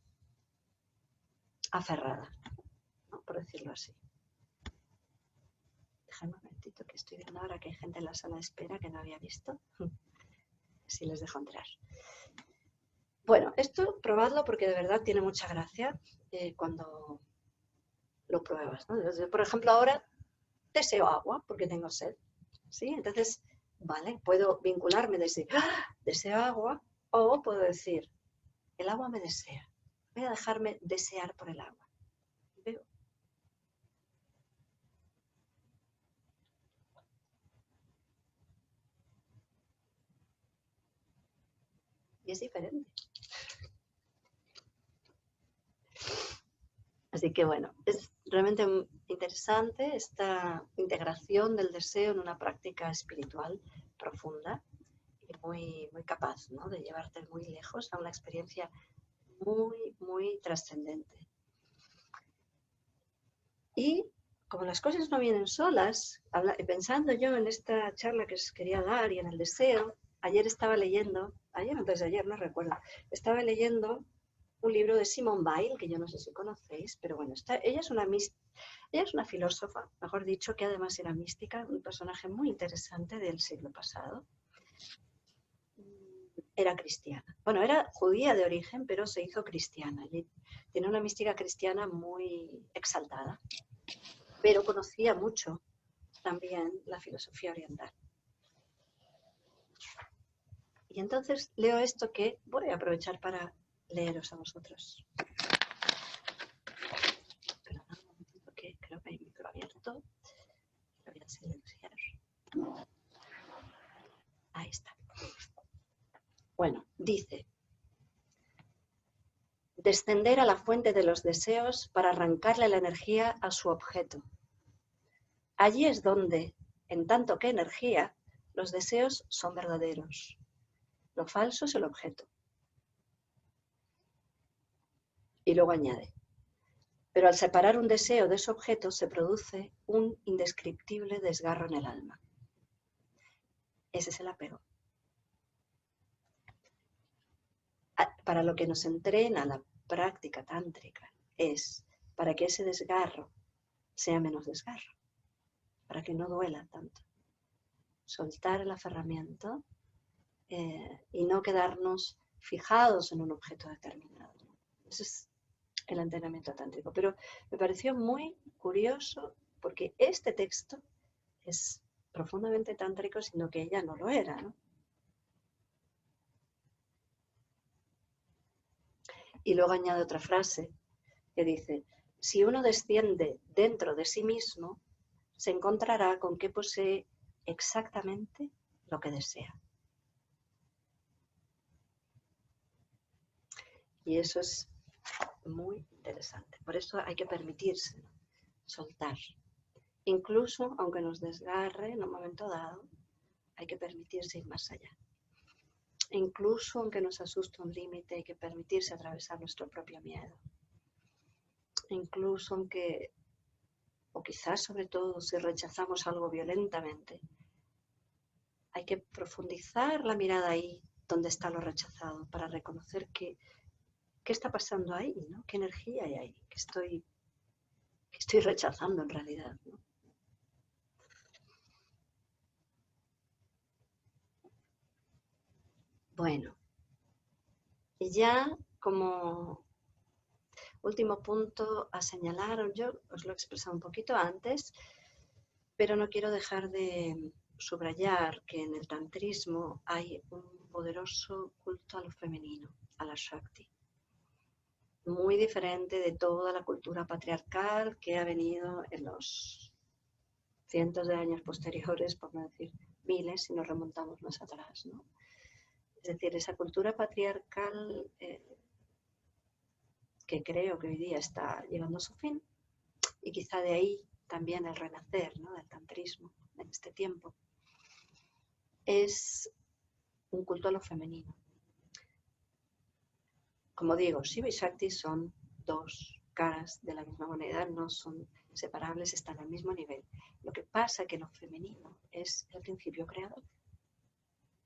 Speaker 1: aferrada, ¿no? Por decirlo así. Déjame un momentito que estoy viendo ahora que hay gente en la sala de espera que no había visto. Si les dejo entrar. Bueno, esto probadlo porque de verdad tiene mucha gracia cuando lo pruebas, ¿no? Por ejemplo, ahora deseo agua porque tengo sed, ¿sí? Entonces, vale, puedo vincularme desde deseo agua o puedo decir, el agua me desea. Voy a dejarme desear por el agua. Veo. Y es diferente. Así que bueno, es realmente interesante esta integración del deseo en una práctica espiritual profunda y muy, muy capaz, ¿no?, de llevarte muy lejos a una experiencia muy, muy trascendente. Y como las cosas no vienen solas, pensando yo en esta charla que os quería dar y en el deseo, ayer estaba leyendo, ayer o antes de ayer, no recuerdo, estaba leyendo un libro de Simone Weil, que yo no sé si conocéis, pero bueno, ella es una filósofa, mejor dicho, que además era mística, un personaje muy interesante del siglo pasado. Era cristiana. Bueno, era judía de origen, pero se hizo cristiana. Y tiene una mística cristiana muy exaltada, pero conocía mucho también la filosofía oriental. Y entonces leo esto que voy a aprovechar para leeros a vosotros. Perdón un momentito que creo que hay micro abierto. Lo voy a silenciar. Ahí está. Bueno, dice: descender a la fuente de los deseos para arrancarle la energía a su objeto. Allí es donde, en tanto que energía, los deseos son verdaderos. Lo falso es el objeto. Y luego añade: pero al separar un deseo de su objeto se produce un indescriptible desgarro en el alma. Ese es el apego. Para lo que nos entrena la práctica tántrica es para que ese desgarro sea menos desgarro, para que no duela tanto. Soltar el aferramiento y no quedarnos fijados en un objeto determinado. Ese es el entrenamiento tántrico. Pero me pareció muy curioso porque este texto es profundamente tántrico, sino que ella no lo era, ¿no? Y luego añade otra frase que dice: si uno desciende dentro de sí mismo, se encontrará con que posee exactamente lo que desea. Y eso es muy interesante. Por eso hay que permitirse soltar. Incluso aunque nos desgarre en un momento dado, hay que permitirse ir más allá. Incluso aunque nos asuste un límite, hay que permitirse atravesar nuestro propio miedo. Incluso aunque, o quizás sobre todo si rechazamos algo violentamente, hay que profundizar la mirada ahí donde está lo rechazado para reconocer qué está pasando ahí, ¿no? ¿Qué energía hay ahí? ¿Qué estoy rechazando en realidad, ¿no? Bueno, y ya como último punto a señalar, yo os lo he expresado un poquito antes, pero no quiero dejar de subrayar que en el tantrismo hay un poderoso culto a lo femenino, a la Shakti, muy diferente de toda la cultura patriarcal que ha venido en los cientos de años posteriores, por no decir miles, si nos remontamos más atrás, ¿no? Es decir, esa cultura patriarcal que creo que hoy día está llegando a su fin, y quizá de ahí también el renacer, ¿no?, del tantrismo en este tiempo, es un culto a lo femenino. Como digo, Shiva y Shakti son dos caras de la misma moneda, no son separables, están al mismo nivel. Lo que pasa es que lo femenino es el principio creador,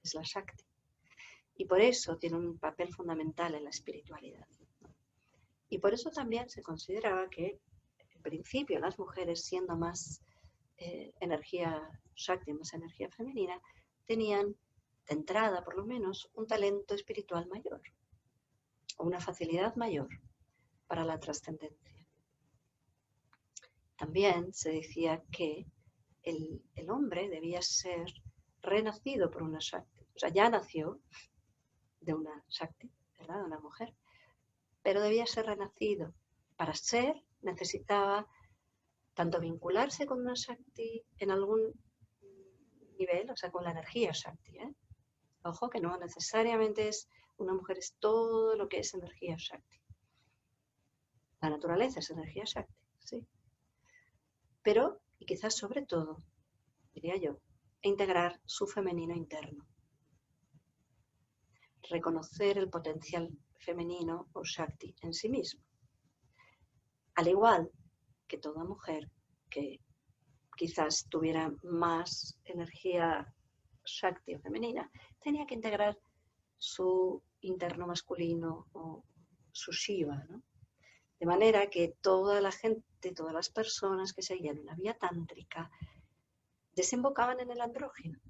Speaker 1: es la Shakti. Y por eso tiene un papel fundamental en la espiritualidad. Y por eso también se consideraba que, en principio, las mujeres, siendo más energía Shakti, más energía femenina, tenían, de entrada por lo menos, un talento espiritual mayor, o una facilidad mayor para la trascendencia. También se decía que el hombre debía ser renacido por una Shakti. O sea, ya nació de una Shakti, ¿verdad?, de una mujer, pero debía ser renacido. Para ser, necesitaba tanto vincularse con una Shakti en algún nivel, o sea, con la energía Shakti, ¿eh? Ojo, que no necesariamente una mujer es todo lo que es energía Shakti. La naturaleza es energía Shakti, sí. Pero, y quizás sobre todo, diría yo, integrar su femenino interno. Reconocer el potencial femenino o Shakti en sí mismo. Al igual que toda mujer que quizás tuviera más energía Shakti o femenina, tenía que integrar su interno masculino o su Shiva, ¿no? De manera que toda la gente, todas las personas que seguían una vía tántrica desembocaban en el andrógino.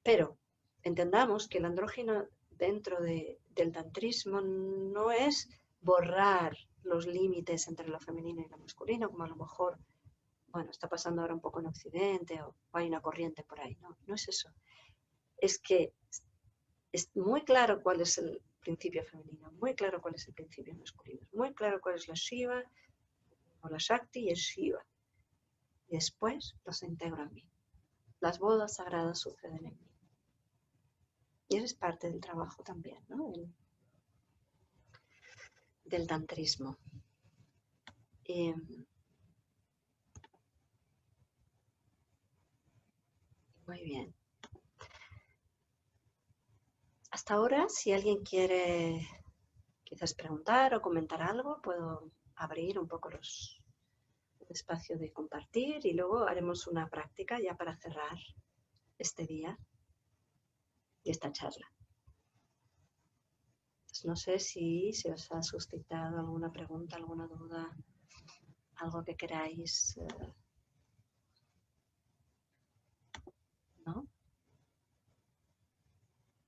Speaker 1: Pero entendamos que el andrógino dentro del tantrismo no es borrar los límites entre lo femenino y lo masculino, como a lo mejor, bueno, está pasando ahora un poco en Occidente o hay una corriente por ahí. No, no es eso. Es que es muy claro cuál es el principio femenino, muy claro cuál es el principio masculino, muy claro cuál es la Shiva o la Shakti y el Shiva. Y después los integro en mí. Las bodas sagradas suceden en mí. Y eso es parte del trabajo también, ¿no?, del tantrismo. Muy bien. Hasta ahora, si alguien quiere quizás preguntar o comentar algo, puedo abrir un poco el espacio de compartir y luego haremos una práctica ya para cerrar este día y esta charla. Entonces, no sé si se os ha suscitado alguna pregunta, alguna duda, algo que queráis, ¿no?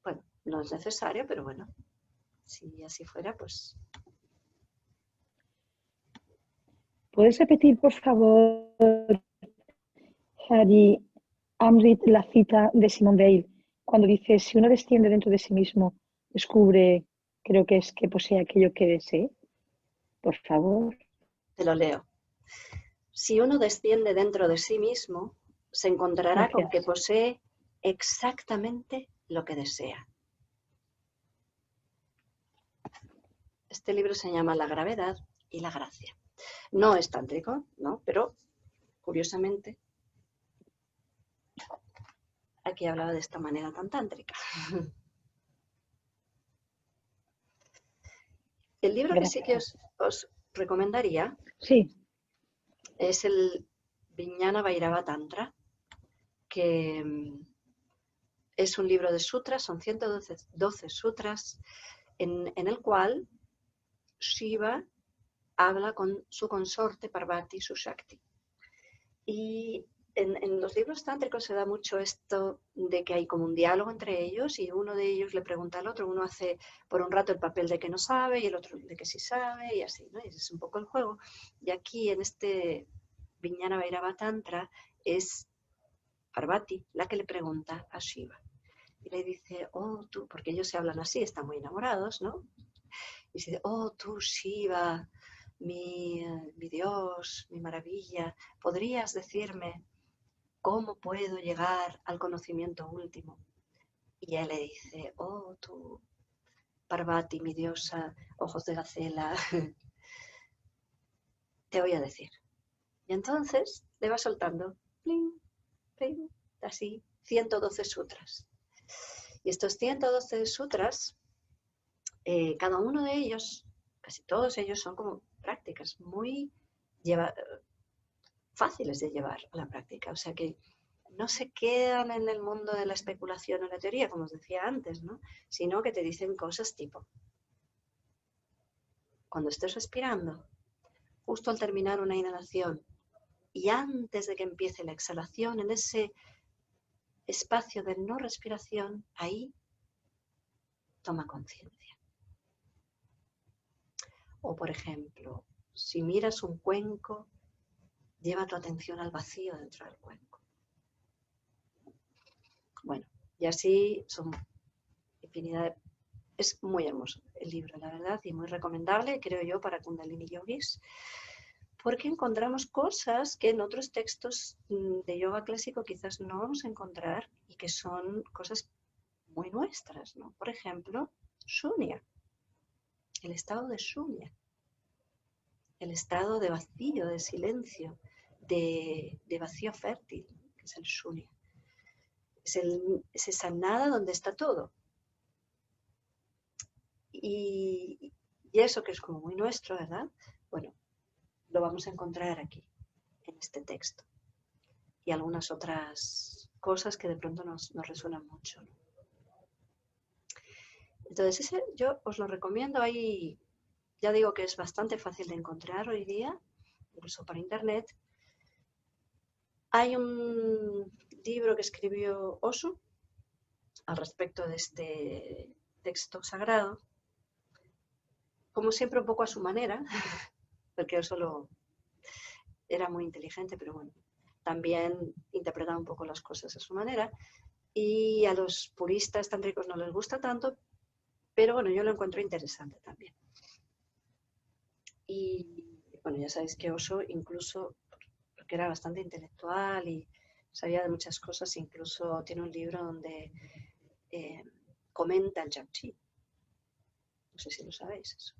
Speaker 1: Bueno, no es necesario, pero bueno, si así fuera, pues...
Speaker 2: ¿Puedes repetir, por favor, Hari Amrit, la cita de Simone Weil, cuando dice, si uno desciende dentro de sí mismo, descubre, creo que es que posee aquello que desee? Por favor.
Speaker 1: Te lo leo. Si uno desciende dentro de sí mismo, se encontrará con que posee exactamente lo que desea. Este libro se llama La gravedad y la gracia. No es tántrico, ¿no? Pero, curiosamente, aquí hablaba de esta manera tan tántrica. El libro que sí que os recomendaría,
Speaker 2: sí,
Speaker 1: es el Vijnana Bhairava Tantra, que es un libro de sutras, son 112 sutras, en el cual Shiva habla con su consorte Parvati, su Shakti. Y en los libros tántricos se da mucho esto de que hay como un diálogo entre ellos y uno de ellos le pregunta al otro, uno hace por un rato el papel de que no sabe y el otro de que sí sabe y así, ¿no? Y ese es un poco el juego. Y aquí en este Vijnana Bhairava Tantra es Parvati la que le pregunta a Shiva. Y le dice, oh tú, porque ellos se hablan así, están muy enamorados, ¿no? Y dice, oh tú Shiva, mi Dios, mi maravilla, ¿podrías decirme cómo puedo llegar al conocimiento último? Y él le dice, oh tú Parvati, mi diosa, ojos de gacela, te voy a decir. Y entonces le va soltando, pling, pling, así, 112 sutras. Y estos 112 sutras, cada uno de ellos, casi todos ellos, son como prácticas muy fáciles de llevar a la práctica. O sea que no se quedan en el mundo de la especulación o la teoría, como os decía antes, ¿no? Sino que te dicen cosas tipo, cuando estés respirando, justo al terminar una inhalación y antes de que empiece la exhalación, en ese espacio de no respiración, ahí toma conciencia. O, por ejemplo, si miras un cuenco, lleva tu atención al vacío dentro del cuenco. Bueno, y así son infinidad de... Es muy hermoso el libro, la verdad, y muy recomendable, creo yo, para Kundalini Yogis, porque encontramos cosas que en otros textos de yoga clásico quizás no vamos a encontrar y que son cosas muy nuestras, ¿no? Por ejemplo, Shunya, el estado de Shunya, el estado de vacío, de silencio, de vacío fértil, que es el Shunya. Es esa nada donde está todo. Y eso que es como muy nuestro, ¿verdad? Bueno, lo vamos a encontrar aquí, en este texto. Y algunas otras cosas que de pronto nos resuenan mucho, ¿no? Entonces, ese yo os lo recomiendo. Ahí ya digo que es bastante fácil de encontrar hoy día, incluso para internet. Hay un libro que escribió Osho al respecto de este texto sagrado, como siempre un poco a su manera, porque Osho era muy inteligente, pero bueno, también interpretaba un poco las cosas a su manera. Y a los puristas tántricos no les gusta tanto, pero bueno, yo lo encuentro interesante también. Y bueno, ya sabéis que Osho incluso, porque era bastante intelectual y sabía de muchas cosas, incluso tiene un libro donde comenta el Japji. No sé si lo sabéis eso.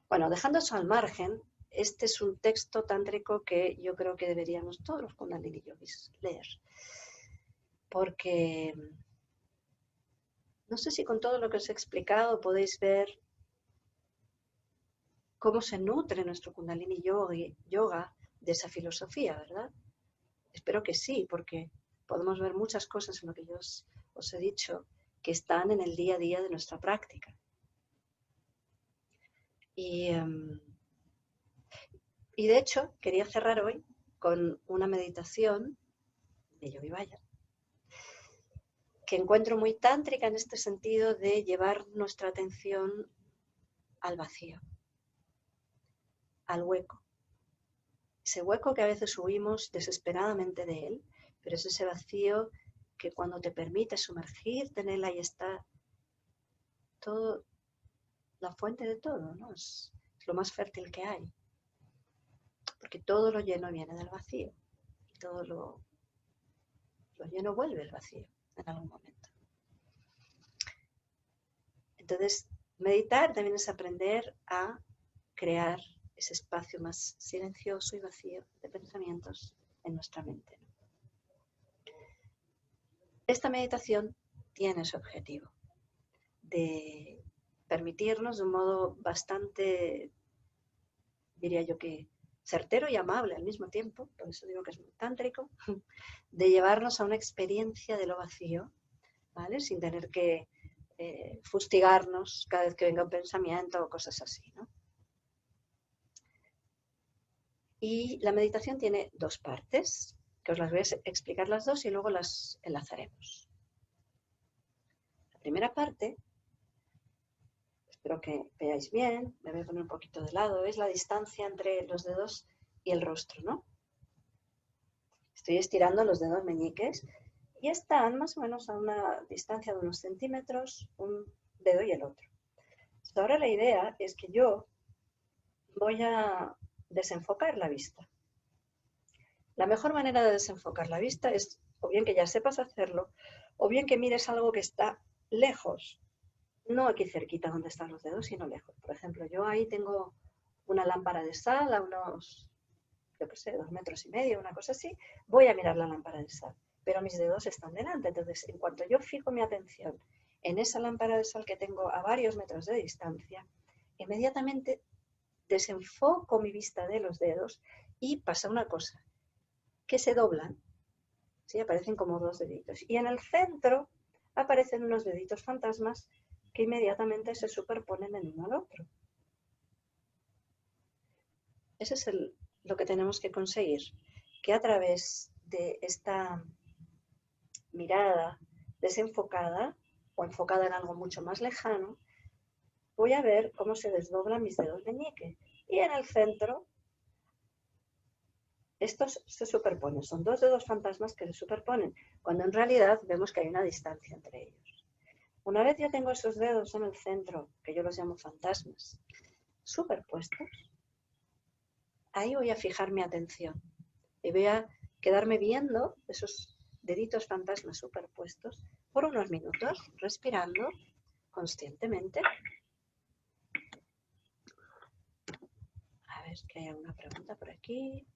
Speaker 1: Bueno, dejando eso al margen, este es un texto tántrico que yo creo que deberíamos todos los Kundalini Yogis leer. Porque no sé si con todo lo que os he explicado podéis ver cómo se nutre nuestro Kundalini Yoga de esa filosofía, ¿verdad? Espero que sí, porque podemos ver muchas cosas en lo que yo os he dicho que están en el día a día de nuestra práctica. Y de hecho, quería cerrar hoy con una meditación de Yogi Bhajan, que encuentro muy tántrica en este sentido de llevar nuestra atención al vacío, al hueco. Ese hueco que a veces huimos desesperadamente de él, pero es ese vacío que cuando te permite sumergirte en él, ahí está todo, la fuente de todo, ¿no? Es lo más fértil que hay. Porque todo lo lleno viene del vacío. Y todo lo lleno vuelve al vacío en algún momento. Entonces, meditar también es aprender a crear ese espacio más silencioso y vacío de pensamientos en nuestra mente. Esta meditación tiene ese objetivo de permitirnos de un modo bastante, diría yo que certero y amable al mismo tiempo, por eso digo que es muy tántrico, de llevarnos a una experiencia de lo vacío, ¿vale? Sin tener que fustigarnos cada vez que venga un pensamiento o cosas así, ¿no? Y la meditación tiene dos partes, que os las voy a explicar las dos y luego las enlazaremos. La primera parte, espero que veáis bien, me voy a poner un poquito de lado, es la distancia entre los dedos y el rostro, ¿no? Estoy estirando los dedos meñiques y están más o menos a una distancia de unos centímetros, un dedo y el otro. Ahora la idea es que yo voy a desenfocar la vista. La mejor manera de desenfocar la vista es o bien que ya sepas hacerlo, o bien que mires algo que está lejos, no aquí cerquita donde están los dedos, sino lejos. Por ejemplo, yo ahí tengo una lámpara de sal a unos, yo qué sé, 2,5 metros, una cosa así, voy a mirar la lámpara de sal, pero mis dedos están delante. Entonces, en cuanto yo fijo mi atención en esa lámpara de sal que tengo a varios metros de distancia, inmediatamente desenfoco mi vista de los dedos y pasa una cosa, que se doblan, ¿sí? Aparecen como dos deditos. Y en el centro aparecen unos deditos fantasmas que inmediatamente se superponen el uno al otro. Ese es lo que tenemos que conseguir, que a través de esta mirada desenfocada o enfocada en algo mucho más lejano, voy a ver cómo se desdoblan mis dedos meñique. Y en el centro, estos se superponen, son dos dedos fantasmas que se superponen, cuando en realidad vemos que hay una distancia entre ellos. Una vez ya tengo esos dedos en el centro, que yo los llamo fantasmas, superpuestos, ahí voy a fijar mi atención y voy a quedarme viendo esos deditos fantasmas superpuestos por unos minutos, respirando conscientemente. A ver que hay alguna pregunta por aquí.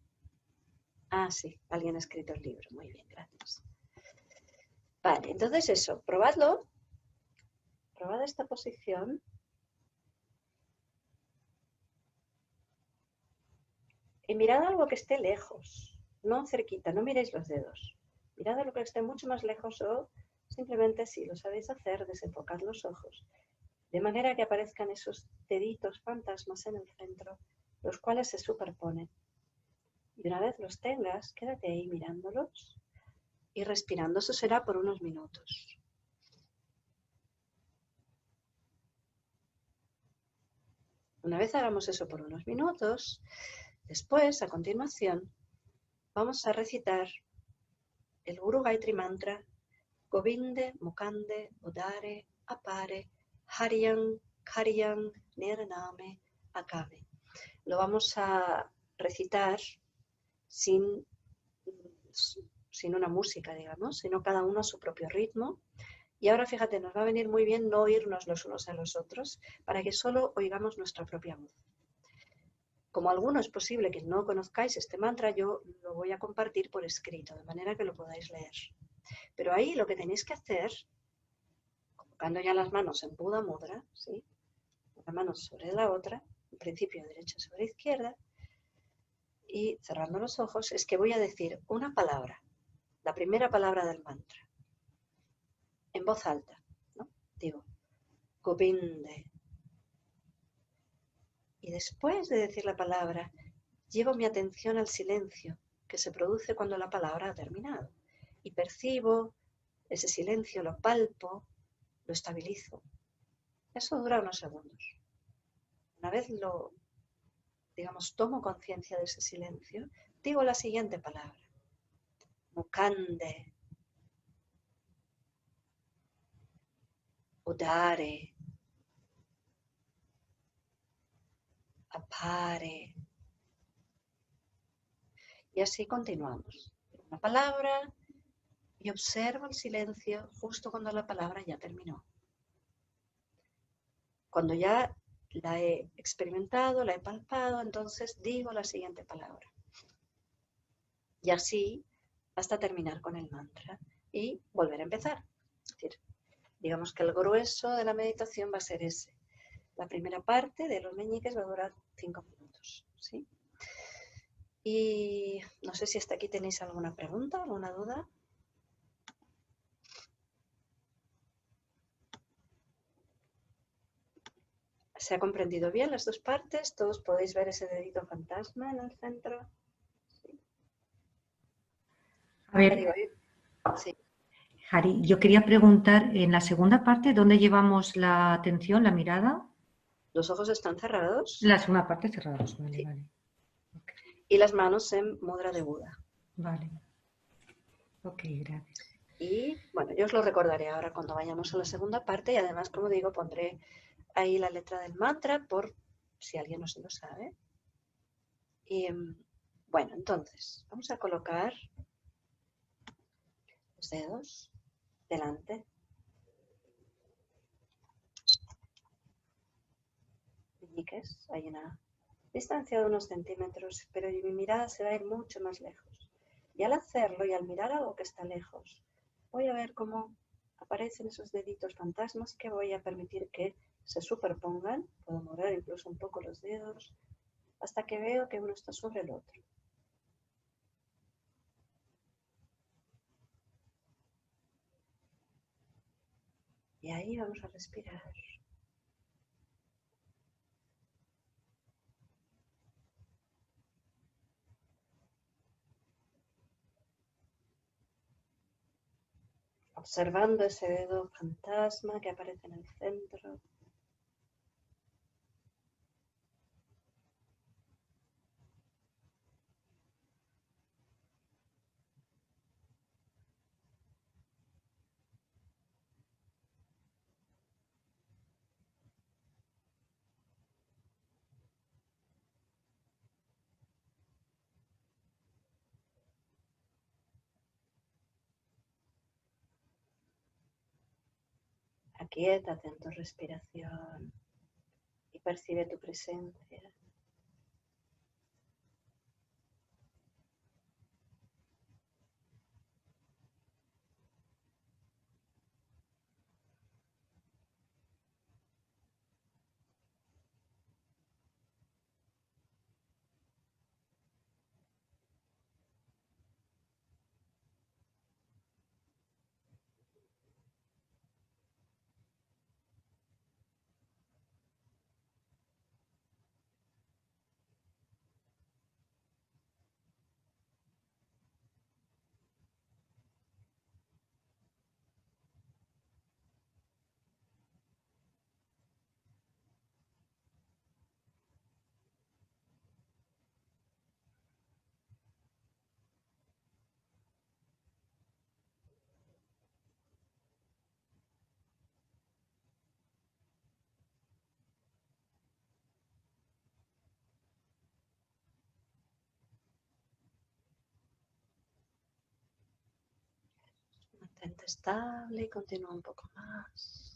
Speaker 1: Ah, sí, alguien ha escrito el libro. Muy bien, gracias. Vale, entonces eso, probadlo. Probad esta posición. Y mirad algo que esté lejos, no cerquita, no miréis los dedos. Mirad algo que esté mucho más lejos o simplemente, si lo sabéis hacer, desenfocad los ojos. De manera que aparezcan esos deditos fantasmas en el centro, los cuales se superponen. Y una vez los tengas, quédate ahí mirándolos y respirando. Eso será por unos minutos. Una vez hagamos eso por unos minutos, después, a continuación, vamos a recitar el Guru Gayatri Mantra Govinde, Mukande, Udare, Apare, Hariyan, Karyan, Niraname, Akame. Lo vamos a recitar sin una música, digamos, sino cada uno a su propio ritmo. Y ahora fíjate, nos va a venir muy bien no oírnos los unos a los otros para que solo oigamos nuestra propia voz. Como alguno es posible que no conozcáis este mantra, yo lo voy a compartir por escrito, de manera que lo podáis leer. Pero ahí lo que tenéis que hacer, colocando ya las manos en Buda Mudra, ¿sí? Una mano sobre la otra, en principio derecha sobre izquierda, y cerrando los ojos, es que voy a decir una palabra, la primera palabra del mantra, en voz alta, ¿no? Digo, Govinde. Y después de decir la palabra, llevo mi atención al silencio que se produce cuando la palabra ha terminado. Y percibo ese silencio, lo palpo, lo estabilizo. Eso dura unos segundos. Una vez tomo conciencia de ese silencio, digo la siguiente palabra. Mukande. Udare. Apare. Y así continuamos. Una palabra y observo el silencio justo cuando la palabra ya terminó. Cuando ya la he experimentado, la he palpado, entonces digo la siguiente palabra. Y así hasta terminar con el mantra y volver a empezar. Es decir, digamos que el grueso de la meditación va a ser ese. La primera parte de los meñiques va a durar 5 minutos, ¿sí? Y no sé si hasta aquí tenéis alguna pregunta, alguna duda. ¿Se ha comprendido bien las dos partes? ¿Todos podéis ver ese dedito fantasma en el centro? Sí.
Speaker 3: A ver,
Speaker 1: Sí.
Speaker 3: Jari, yo quería preguntar, en la segunda parte, ¿dónde llevamos la atención, la mirada?
Speaker 1: Los ojos están cerrados.
Speaker 3: La segunda parte cerrados, vale,
Speaker 1: Sí.
Speaker 3: vale. Okay.
Speaker 1: Y las manos en mudra de Buda.
Speaker 3: Vale. Ok, gracias.
Speaker 1: Y bueno, yo os lo recordaré ahora cuando vayamos a la segunda parte y además, como digo, pondré ahí la letra del mantra por si alguien no se lo sabe. Y bueno, entonces vamos a colocar los dedos delante. Meñiques, hay una distancia de unos centímetros, pero mi mirada se va a ir mucho más lejos. Y al hacerlo y al mirar algo que está lejos, voy a ver cómo aparecen esos deditos fantasmas que voy a permitir que se superpongan. Puedo mover incluso un poco los dedos hasta que veo que uno está sobre el otro. Y ahí vamos a respirar. Observando ese dedo fantasma que aparece en el centro. Aquíétate en tu respiración y percibe tu presencia. Mantente estable y continúa un poco más.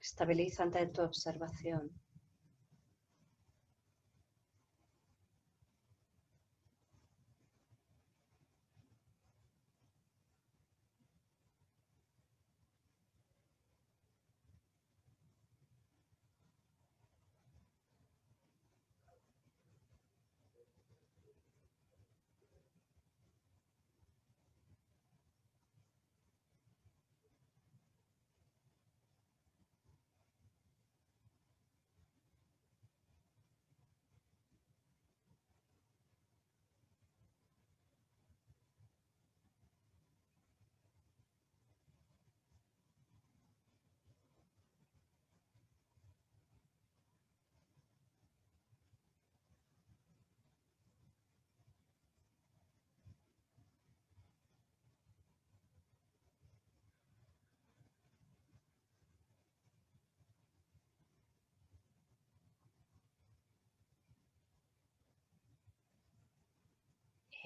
Speaker 1: Estabilízate en tu observación.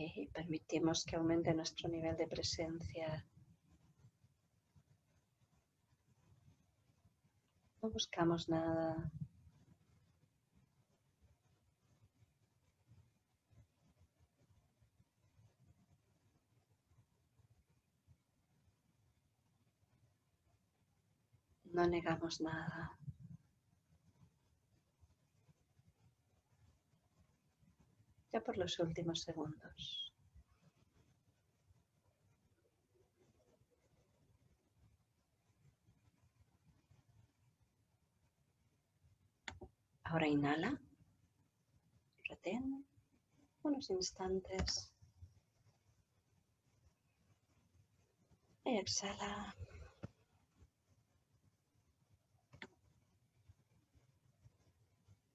Speaker 1: Y permitimos que aumente nuestro nivel de presencia. No buscamos nada. No negamos nada. Ya por los últimos segundos. Ahora inhala. Retén unos instantes. Y exhala.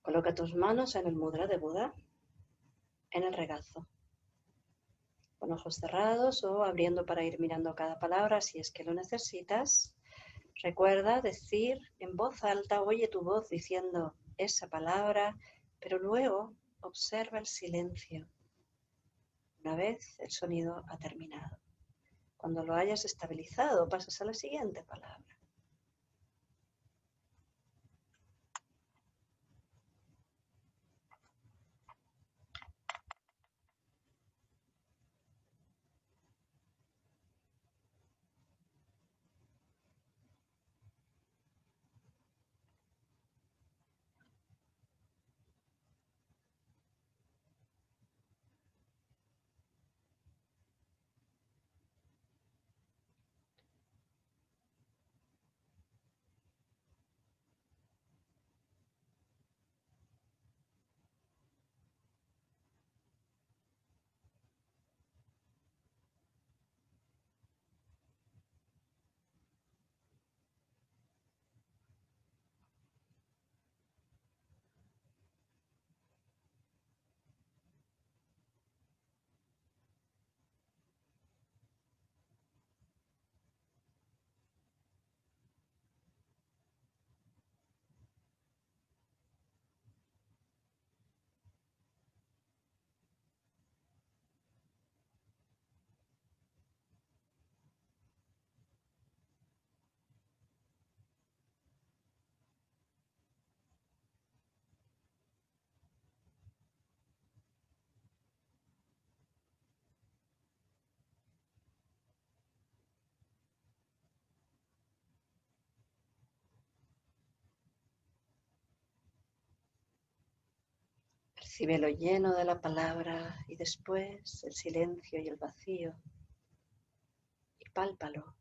Speaker 1: Coloca tus manos en el mudra de Buda, en el regazo, con ojos cerrados o abriendo para ir mirando cada palabra si es que lo necesitas. Recuerda decir en voz alta, oye tu voz diciendo esa palabra, pero luego observa el silencio una vez el sonido ha terminado. Cuando lo hayas estabilizado, pasas a la siguiente palabra. Percibe lo lleno de la palabra y después el silencio y el vacío. Y pálpalo.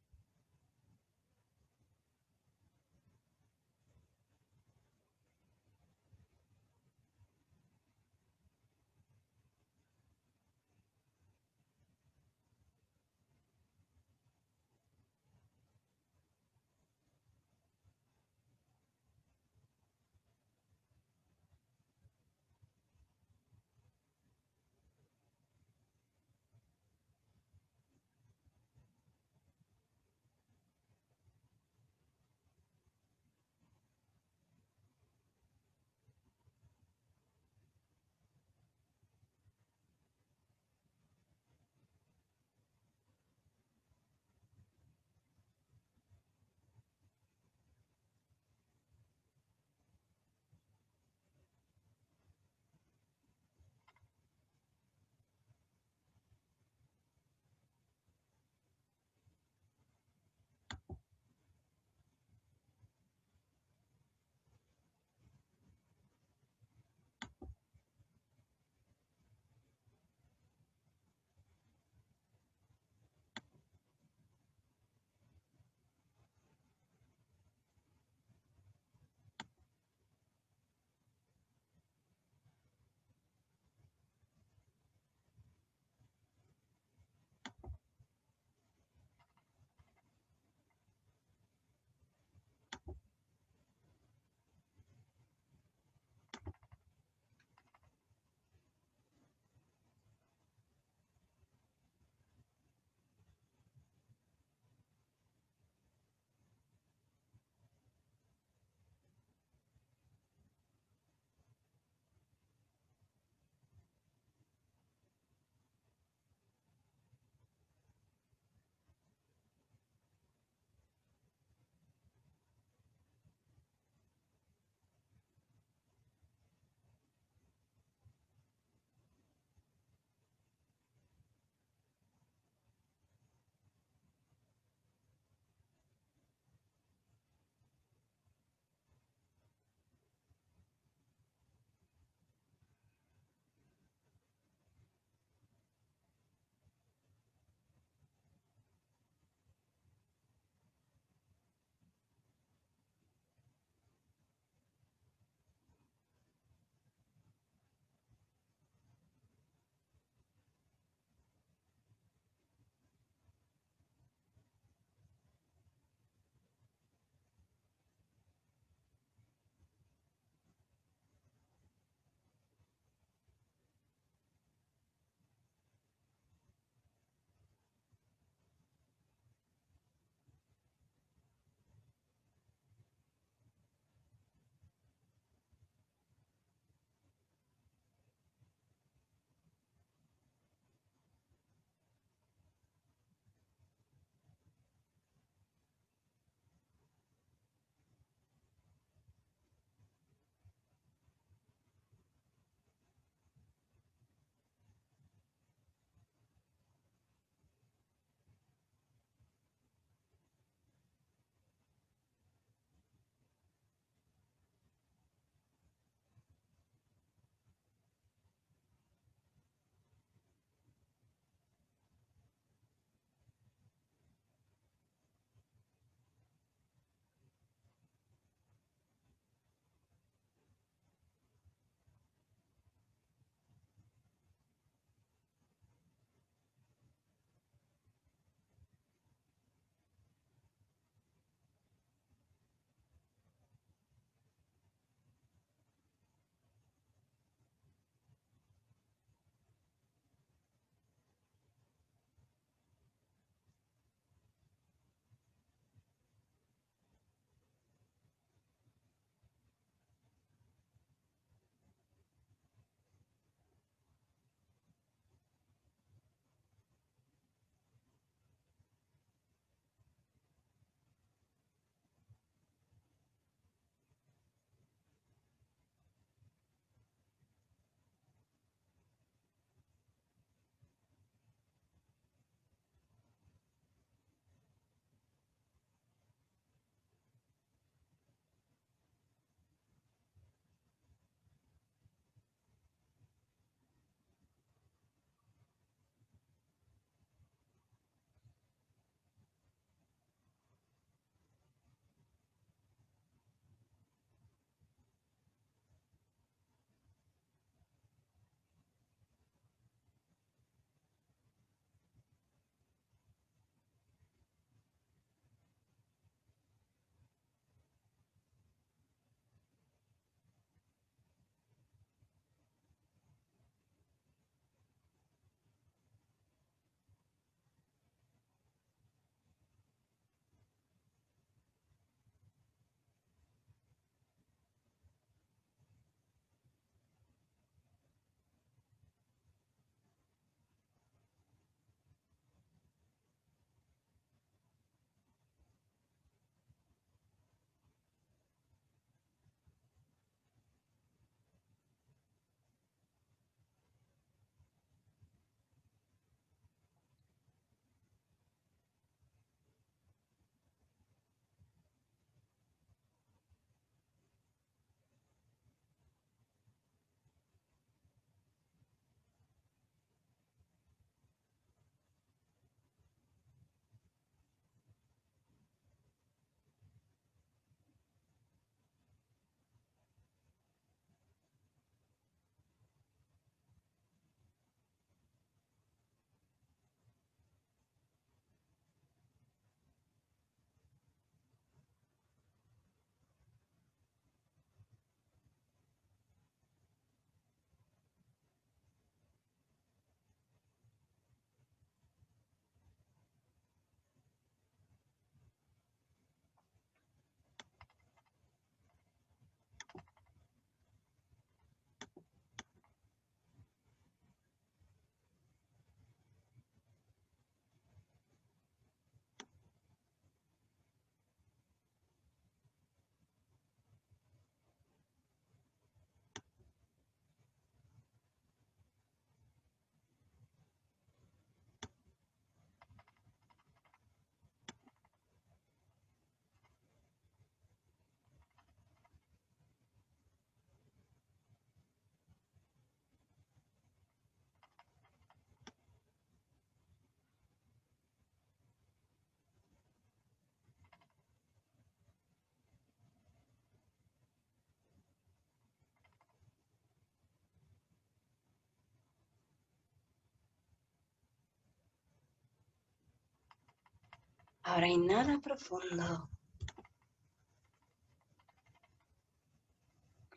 Speaker 1: Ahora inhala profundo.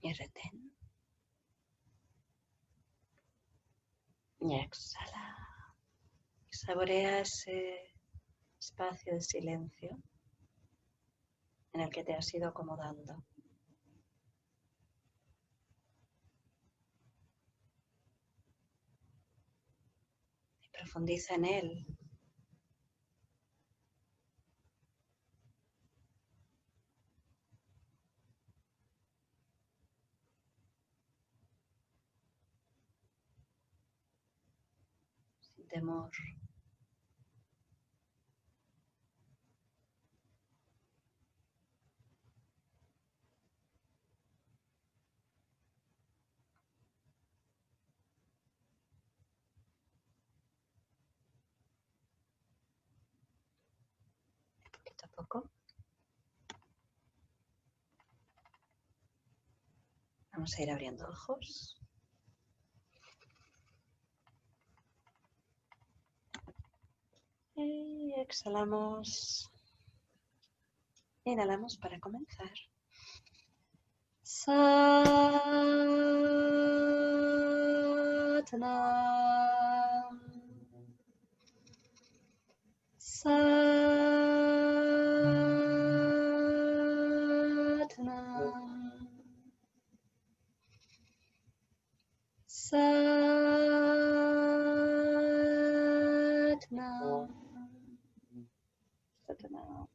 Speaker 1: Y retén. Y exhala. Y saborea ese espacio de silencio en el que te has ido acomodando. Y profundiza en él. Sin temor. Poquito a poco. Vamos a ir abriendo ojos. Y exhalamos. Inhalamos para comenzar. Satnam. Satnam. Satnam. Satnam.